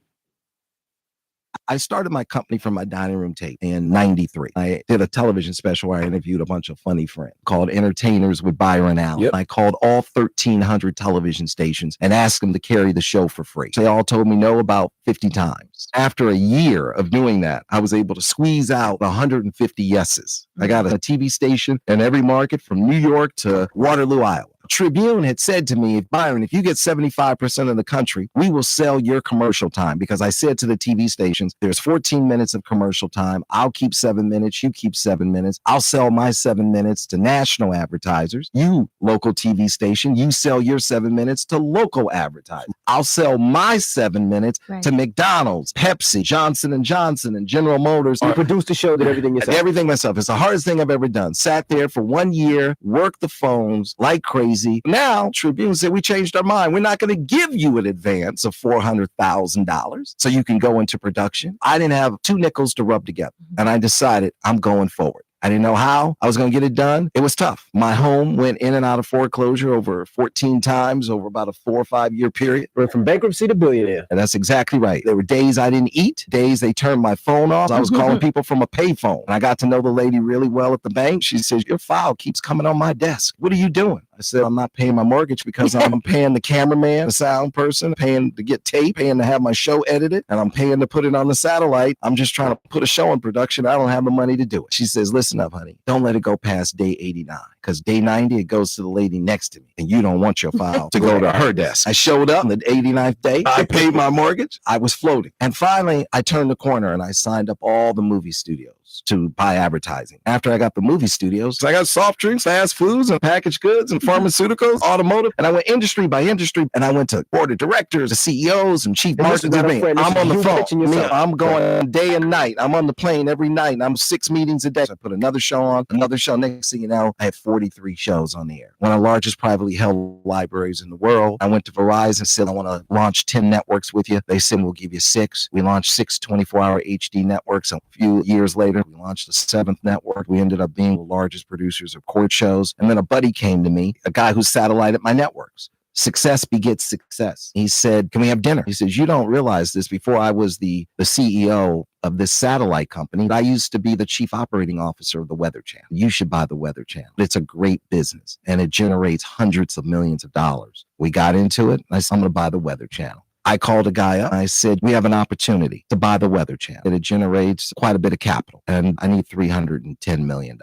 I started my company from my dining room tape in 93. I did a television special where I interviewed a bunch of funny friends called Entertainers with Byron Allen. Yep. I called all 1,300 television stations and asked them to carry the show for free. They all told me no about 50 times. After a year of doing that, I was able to squeeze out 150 yeses. I got a TV station in every market from New York to Waterloo, Iowa. Tribune had said to me, Byron, if you get 75% of the country, we will sell your commercial time. Because I said to the TV stations, there's 14 minutes of commercial time. I'll keep 7 minutes. You keep 7 minutes. I'll sell my 7 minutes to national advertisers. You, local TV station, you sell your 7 minutes to local advertisers. I'll sell my 7 minutes to McDonald's, Pepsi, Johnson & Johnson, and General Motors. You produced the show, did everything yourself? Everything myself. It's the hardest thing I've ever done. Sat there for 1 year, worked the phones like crazy. Now, Tribune said, we changed our mind. We're not going to give you an advance of $400,000 so you can go into production. I didn't have 2 nickels to rub together. And I decided I'm going forward. I didn't know how I was going to get it done. It was tough. My home went in and out of foreclosure over 14 times over about a 4 or 5 year period. Went from bankruptcy to billionaire. And that's exactly right. There were days I didn't eat, days they turned my phone off. I was calling people from a payphone. And I got to know the lady really well at the bank. She says, your file keeps coming on my desk. What are you doing? I said, I'm not paying my mortgage because I'm paying the cameraman, the sound person, paying to get tape, paying to have my show edited, and I'm paying to put it on the satellite. I'm just trying to put a show in production. I don't have the money to do it. She says, listen up, honey. Don't let it go past day 89 because day 90, it goes to the lady next to me, and you don't want your file to go to her desk. I showed up on the 89th day. I paid my mortgage. I was floating. And finally, I turned the corner and I signed up all the movie studios to buy advertising. After I got the movie studios, I got soft drinks, fast foods, and packaged goods, and pharmaceuticals, automotive, and I went industry by industry, and I went to board of directors, the CEOs, and chief marketing. I'm on the phone. I'm going day and night. I'm on the plane every night, and I'm 6 meetings a day. I put another show on, another show. Next thing you know, I had 43 shows on the air. One of the largest privately held libraries in the world. I went to Verizon and said, I want to launch 10 networks with you. They said, we'll give you 6. We launched 6 24-hour HD networks. A few years later, we launched the 7th network. We ended up being the largest producers of court shows. And then a buddy came to me, a guy who satellited my networks. Success begets success. He said, can we have dinner? He says, you don't realize this. Before I was the CEO of this satellite company, I used to be the chief operating officer of the Weather Channel. You should buy the Weather Channel. It's a great business and it generates hundreds of millions of dollars. We got into it. I said, I'm going to buy the Weather Channel. I called a guy up. I said, we have an opportunity to buy the Weather Channel. It generates quite a bit of capital and I need $310 million.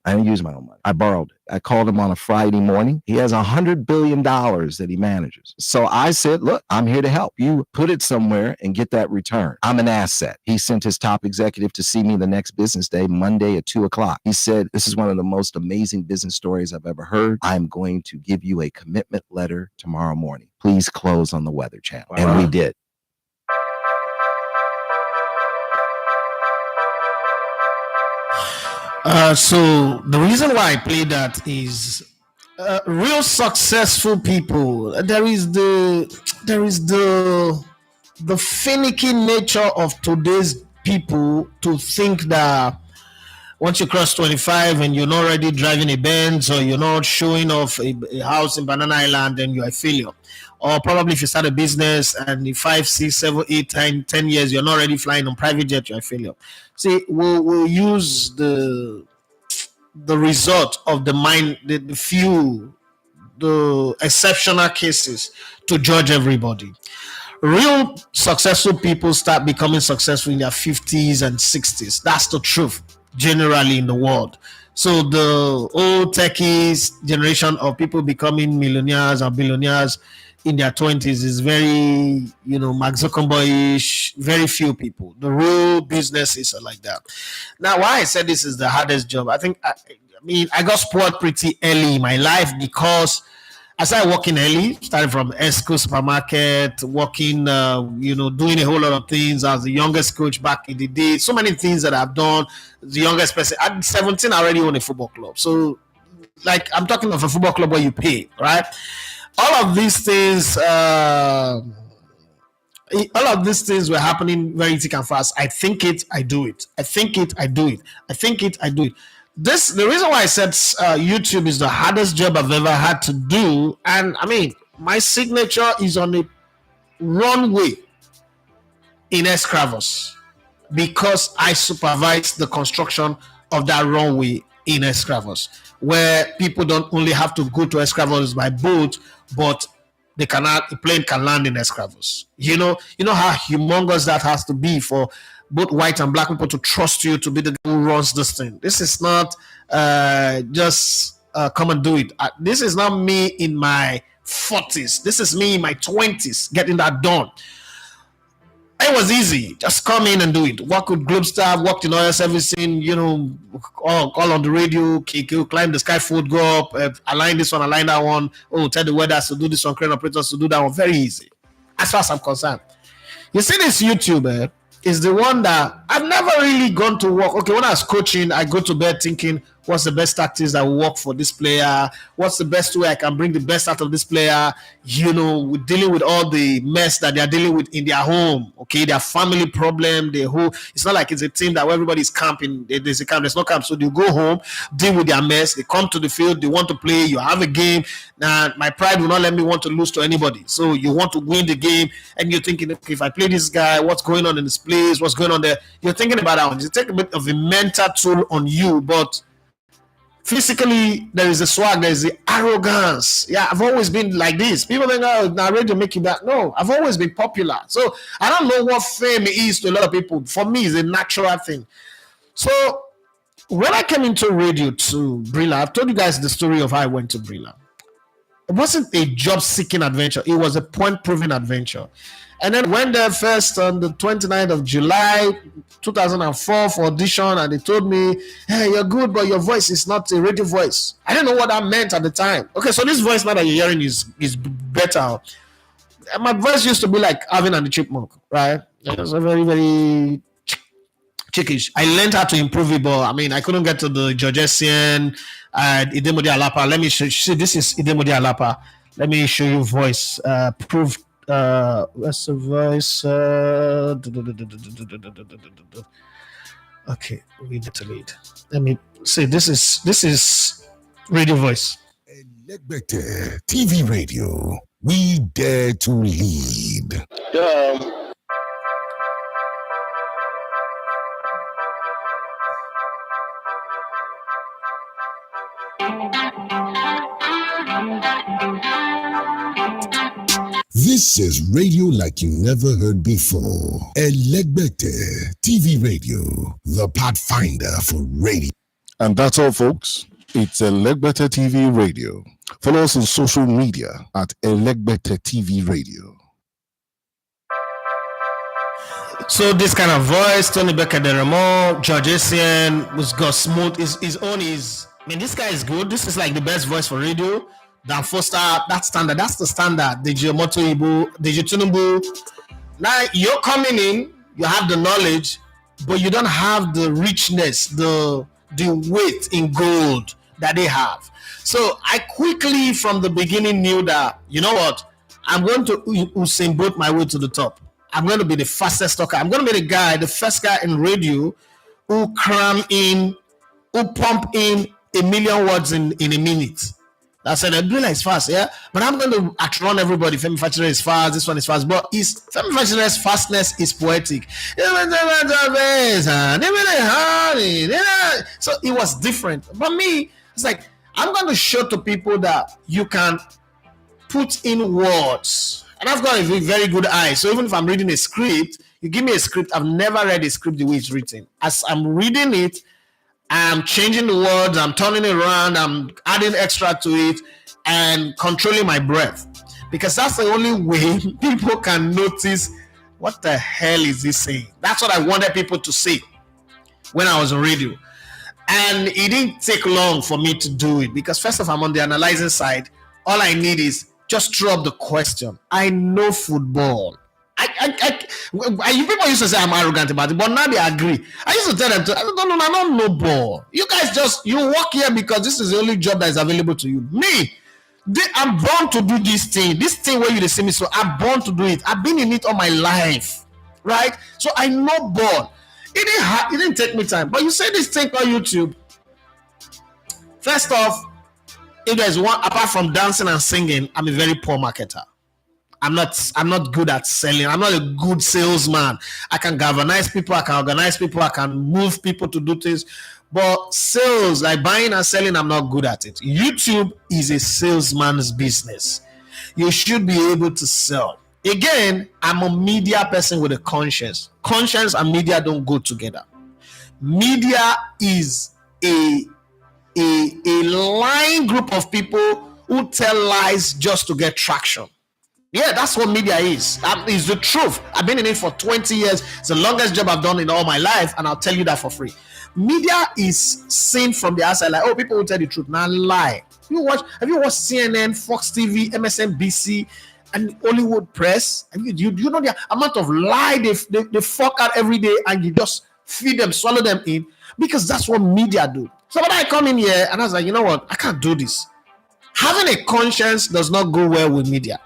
I didn't use my own money. I borrowed it. I called him on a Friday morning. He has $100 billion that he manages. So I said, look, I'm here to help you put it somewhere and get that return. I'm an asset. He sent his top executive to see me the next business day, Monday at 2:00. He said, this is one of the most amazing business stories I've ever heard. I'm going to give you a commitment letter tomorrow morning. Please close on the Weather Channel. Wow. And we did. So the reason why I play that is real successful people. There is the finicky nature of today's people to think that once you cross 25 and you're not already driving a Benz or you're not showing off a house in Banana Island, then you're a failure. Or probably if you start a business and in 5, 6, 7, 8, 10 years, you're not already flying on private jet, you're a failure. See, we'll use the result of the mind, the few, the exceptional cases to judge everybody. Real successful people start becoming successful in their 50s and 60s. That's the truth generally in the world. So the old techies generation of people becoming millionaires or billionaires in their 20s is very, Mark Zuckerberg-ish, very few people. The real businesses are like that. Now, why I said this is the hardest job, I got spoiled pretty early in my life because I started working early, started from Esco supermarket, working, doing a whole lot of things. I was the youngest coach back in the day. So many things that I've done. The youngest person at 17, I already own a football club. So, like, I'm talking of a football club where you pay, right? All of these things were happening very thick and fast. I think it, I do it. I think it, I do it. I think it, I do it. The reason why I said YouTube is the hardest job I've ever had to do, and my signature is on a runway in Escravos because I supervise the construction of that runway in Escravos, where people don't only have to go to Escravos by boat, but the plane can land in Escravos. You know how humongous that has to be for both white and black people to trust you to be the guy who runs this thing. This is not just come and do it. This is not me in my 40s. This is me in my 20s getting that done. It was easy. Just come in and do it. Work with Globestar, worked in oil servicing, all on the radio, climb the sky food, go up, align this one, align that one. Oh, tell the weather to do this one, crane operators to do that one. Very easy, as far as I'm concerned. You see this YouTube, is the one that I've never really gone to work. Okay, when I was coaching, I go to bed thinking, what's the best tactics that will work for this player? What's the best way I can bring the best out of this player? We're dealing with all the mess that they're dealing with in their home. Okay, their family problem, it's not like it's a team that everybody's camping. There's a camp, there's no camp. So you go home, deal with their mess. They come to the field, they want to play. You have a game. Now, my pride will not let me want to lose to anybody. So you want to win the game, and you're thinking, okay, if I play this guy, what's going on in this place? What's going on there? You're thinking about that one. You take a bit of a mental toll on you, but physically, there is a swag, there is the arrogance. Yeah, I've always been like this. People think, oh, now radio make you back. No, I've always been popular. So I don't know what fame is to a lot of people. For me, it's a natural thing. So when I came into radio to Brilla, I've told you guys the story of how I went to Brilla. It wasn't a job-seeking adventure. It was a point-proving adventure. And then went there first on the 29th of July, 2004 for audition, and they told me, hey, you're good, but your voice is not a radio voice. I didn't know what that meant at the time. Okay, so this voice now that you're hearing is better. My voice used to be like Alvin and the Chipmunk, right? It was a very, very chickish. I learned how to improve it, but I couldn't get to the Georgesian Idemode Alapa. Let me show you. This is Idemode Alapa. Let me show you voice. Proof. What's the voice? Okay, we need to lead. Let me see. This is radio voice. Elegbete TV Radio. We dare to lead. This is radio like you never heard before. Elegbete TV Radio, the pathfinder for radio. And that's all, folks. It's Elegbetter TV Radio. Follow us on social media at Elegbetter TV Radio. So this kind of voice, Tony Becker Deremo, George Essien, was got smooth. His own is. I mean, this guy is good. This is like the best voice for radio. Dan Foster, that's standard. That's the standard. Deji Omoto Ibu, Deji Tinubu. Now you're coming in, you have the knowledge, but you don't have the richness, the weight in gold that they have. So I quickly from the beginning knew that, you know what, I'm going to Usain Bolt my way to the top. I'm going to be the fastest talker. I'm going to be the first guy in radio who pump in 1 million words in a minute. I said, I'm doing like it's fast, yeah? But I'm going to outrun everybody. Femi Fachire is fast, this one is fast. But Femi Fachire's fastness is poetic. So it was different. But me, it's like, I'm going to show to people that you can put in words. And I've got a very good eye. So even if I'm reading a script, you give me a script, I've never read a script the way it's written. As I'm reading it, I'm changing the words, I'm turning it around, I'm adding extra to it, and controlling my breath. Because that's the only way people can notice what the hell is this saying. That's what I wanted people to see when I was on radio. And it didn't take long for me to do it. Because first of all, I'm on the analyzing side. All I need is just throw up the question. I know football. You people used to say I'm arrogant about it, but now they agree. I used to tell them, I don't know ball. You guys you work here because this is the only job that is available to you. Me, I'm born to do this thing. This thing where you see me, so I'm born to do it. I've been in it all my life, right? So I know ball. It didn't take me time. But you say this thing on YouTube. First off, if there's one, apart from dancing and singing, I'm a very poor marketer. I'm not good at selling. I'm not a good salesman. I can galvanize people. I can organize people. I can move people to do things. But sales, like buying and selling, I'm not good at it. YouTube is a salesman's business. You should be able to sell. Again, I'm a media person with a conscience. Conscience and media don't go together. Media is a lying group of people who tell lies just to get traction. Yeah, that's what media is. That is the truth. I've been in it for 20 years. It's the longest job I've done in all my life, and I'll tell you that for free. Media is seen from the outside like, oh, people will tell the truth. Now lie. Have you watched CNN, Fox TV, MSNBC, and Hollywood Press? And you know the amount of lie they fuck out every day, and you just feed them, swallow them in, because that's what media do. So when I come in here and I was like, you know what? I can't do this. Having a conscience does not go well with media.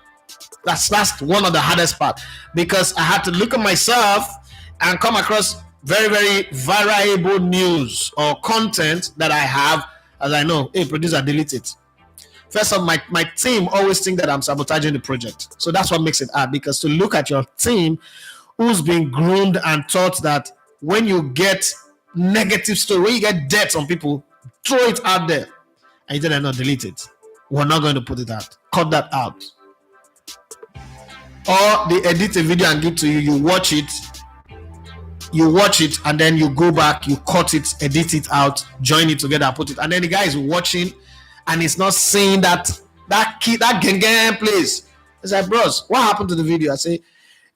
That's one of the hardest part, because I had to look at myself and come across very, very variable news or content that I have, as I know, hey, producer, delete it. First of all, my team always think that I'm sabotaging the project. So that's what makes it hard, because to look at your team who's been groomed and taught that when you get negative story, when you get death on people, throw it out there. And you did not delete it. We're not going to put it out. Cut that out. Or they edit a video and give to you, you watch it, and then you go back, you cut it, edit it out, join it together, put it, and then the guy is watching and he's not seeing that gang place. It's like, bros, what happened to the video? I say,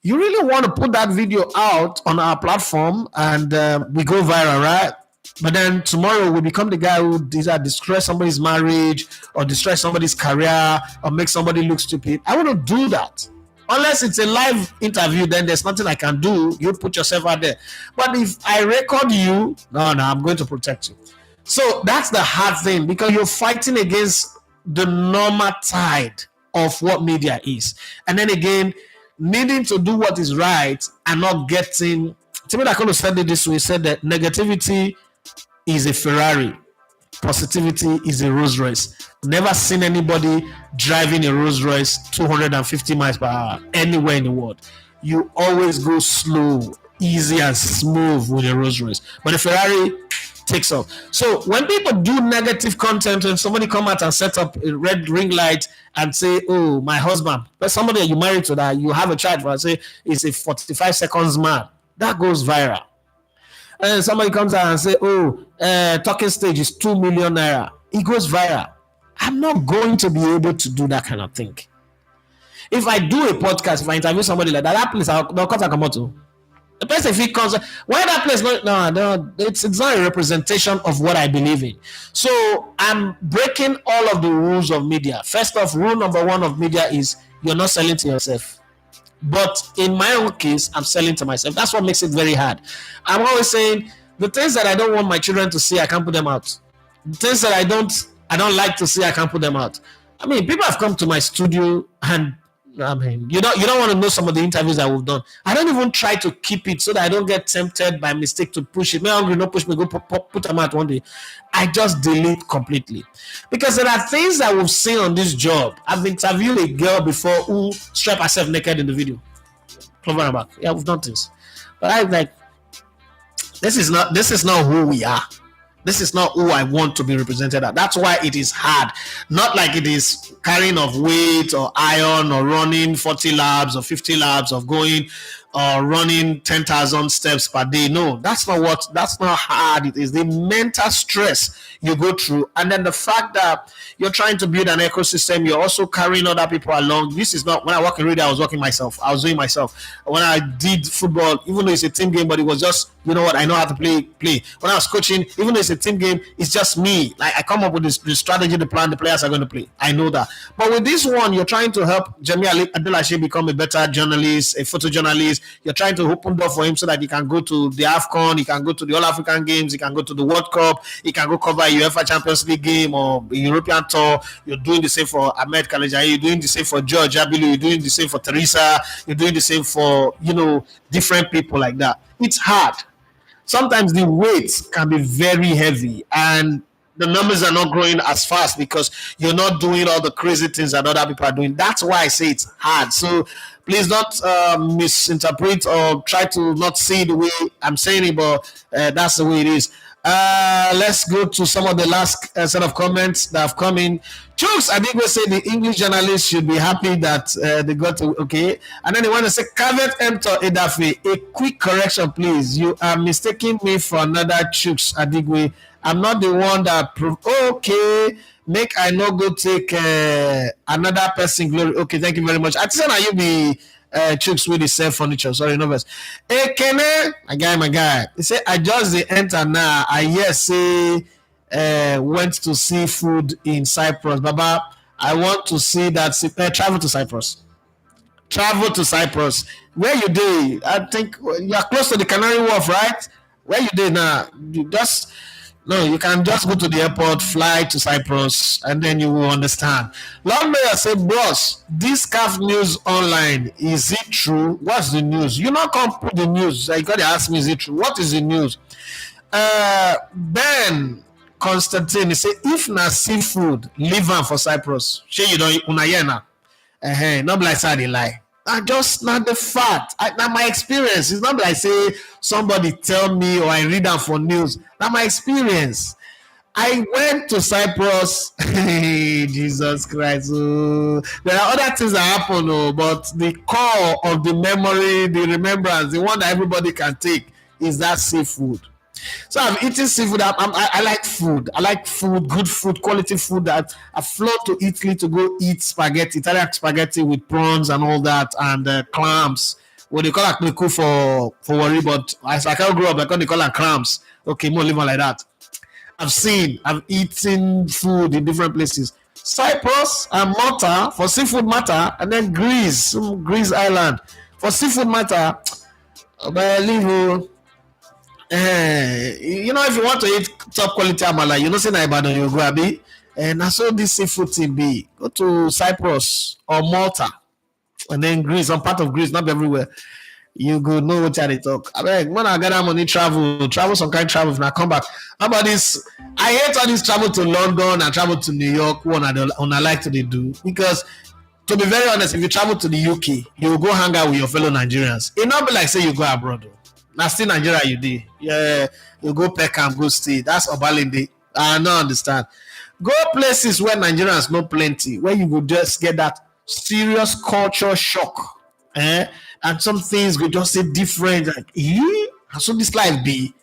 you really want to put that video out on our platform and we go viral, right? But then tomorrow we become the guy who either destroy somebody's marriage or destroy somebody's career or make somebody look stupid. I wouldn't do that. Unless it's a live interview, then there's nothing I can do. You put yourself out there. But if I record you, no, I'm going to protect you. So that's the hard thing, because you're fighting against the normal tide of what media is. And then again, needing to do what is right and not getting... Timmy Dakono said it this way. He said that negativity is a Ferrari. Positivity is a Rolls Royce. Never seen anybody driving a Rolls Royce 250 miles per hour anywhere in the world. You always go slow, easy and smooth with a Rolls Royce. But a Ferrari takes off. So when people do negative content, when somebody come out and set up a red ring light and say, oh, my husband, but somebody you married to that, you have a child for, say, it's a 45 seconds man. That goes viral. and somebody comes out and say, "Oh, talking stage is 2 million naira." It goes viral. I'm not going to be able to do that kind of thing. If I do a podcast, if I interview somebody like that, that place I'll cut a komoto. The person, if he comes, why that place? No, it's not a representation of what I believe in. So I'm breaking all of the rules of media. First off, rule number one of media is you're not selling to yourself. But in my own case, I'm selling to myself. That's what makes it very hard. I'm always saying the things that I don't want my children to see, I can't put them out. The things that I don't like to see, I can't put them out. I mean, people have come to my studio, and I mean, you don't want to know some of the interviews that we've done. I don't even try to keep it so that I don't get tempted by mistake to push it. Me hungry, no push me, go put them out one day. I just delete completely. Because there are things that we've seen on this job. I've interviewed a girl before who stripped herself naked in the video. Yeah, we've done things. But I'm like, this is not who we are. This is not who I want to be represented at. That's why it is hard. Not like it is carrying of weight or iron or running 40 laps or 50 laps of going or running 10,000 steps per day. No, that's not hard. It is the mental stress you go through. And then the fact that you're trying to build an ecosystem, you're also carrying other people along. This is not, when I work in radio, I was working myself. I was doing myself. When I did football, even though it's a team game, but it was just, you know what, I know how to play. When I was coaching, even though it's a team game, it's just me. Like, I come up with the strategy, the plan, the players are going to play. I know that. But with this one, you're trying to help Jemi Adelashe become a better journalist, a photojournalist. You're trying to open door for him so that he can go to the AFCON, he can go to the All African Games, he can go to the World Cup, he can go cover a UEFA Champions League game or a European tour. You're doing the same for Ahmed Kalejaye, you're doing the same for George Abilu, you're doing the same for Teresa, you're doing the same for, different people like that. It's hard. Sometimes the weight can be very heavy and the numbers are not growing as fast because you're not doing all the crazy things that other people are doing. That's why I say it's hard. So please don't misinterpret or try to not see the way I'm saying it, but that's the way it is. Let's go to some of the last set of comments that have come in. Chooks, I think we say the English journalists should be happy that they got to, okay. And then they want to say, Caveat emptor Edafe, a quick correction, please. You are mistaking me for another Chooks Adigwe. I'm not the one that proved. Okay, make I not go take another person glory. Okay, thank you very much. I think you be Chooks with the same furniture. Sorry, no verse. Hey, Kene, my guy. He said, I just the enter now. I yes say went to see food in Cyprus. Baba, I want to see that travel to Cyprus. Travel to Cyprus. Where you do? I think you are close to the Canary Wharf, right? Where you do now? You can just go to the airport, fly to Cyprus, and then you will understand. Long may I say, boss, this CAF news online, is it true? What's the news? You not come put the news. You got to ask me, is it true? What is the news? Ben Constantine, he say, if na seafood, leave am for Cyprus. Shey you don't unayena. Not like say they lie. Just not the fact. Now my experience. It's not like say somebody tell me or I read them for news. Now my experience. I went to Cyprus. Jesus Christ. There are other things that happen, but the core of the memory, the remembrance, the one that everybody can take is that seafood. So I'm eating seafood. I like food. I like food, good food, quality food. That I flown to Italy to go eat spaghetti, Italian spaghetti with prawns and all that, and clams. What they call it for worry, but as I can't grow up, they call it clams. Okay, more living like that. I've eaten food in different places. Cyprus and Malta for seafood matter, and then Greece Island for seafood matter. But if you want to eat top quality amala, say na Ibadan you go abi, and so this seafood thing be. Go to Cyprus or Malta, and then Greece, some part of Greece, not everywhere. You go know what they talk. I mean, when I get that money, travel some kind of travel. If I come back, how about this? I hate all this travel to London and travel to New York. One I like to do because, to be very honest, if you travel to the UK, you will go hang out with your fellow Nigerians. It not be like say you go abroad. Now still Nigeria you did. Yeah, you go Peckham, go stay. That's Obalende. I don't understand. Go places where Nigerians know plenty, where you will just get that serious culture shock. And some things will just say different, like, so this life be.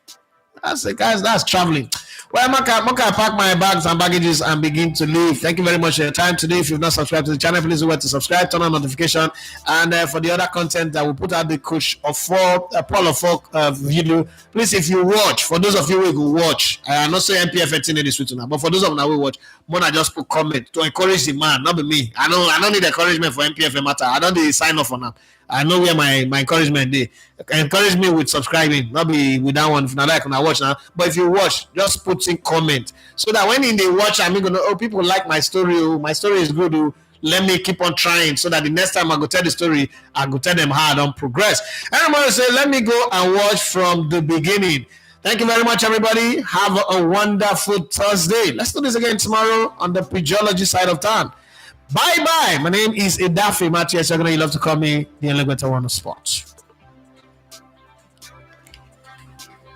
That's traveling. Well, Maka, pack my bags and baggages and begin to leave. Thank you very much for your time today. If you've not subscribed to the channel, please remember to subscribe, turn on notification, and for the other content that we put out the Coach of Four, Paul of Four video. Please, if you watch, for those of you who watch, I'm not saying MPF 18 this week now, but for those of you who watch, Mona just put comment to encourage the man, not be me. I don't need encouragement for MPF matter. I don't need sign off for now. I know where my encouragement is. Encourage me with subscribing, not be with that one. If not like when I watch now, but if you watch, just put in comment so that when they watch, I'm gonna people like my story. My story is good. Let me keep on trying so that the next time I go tell the story, I go tell them how I don't progress. And I'm gonna say, let me go and watch from the beginning. Thank you very much, everybody. Have a wonderful Thursday. Let's do this again tomorrow on the Physiology side of town. Bye-bye. My name is Idafe Matthias. You love to call me the Elegant One of Sports.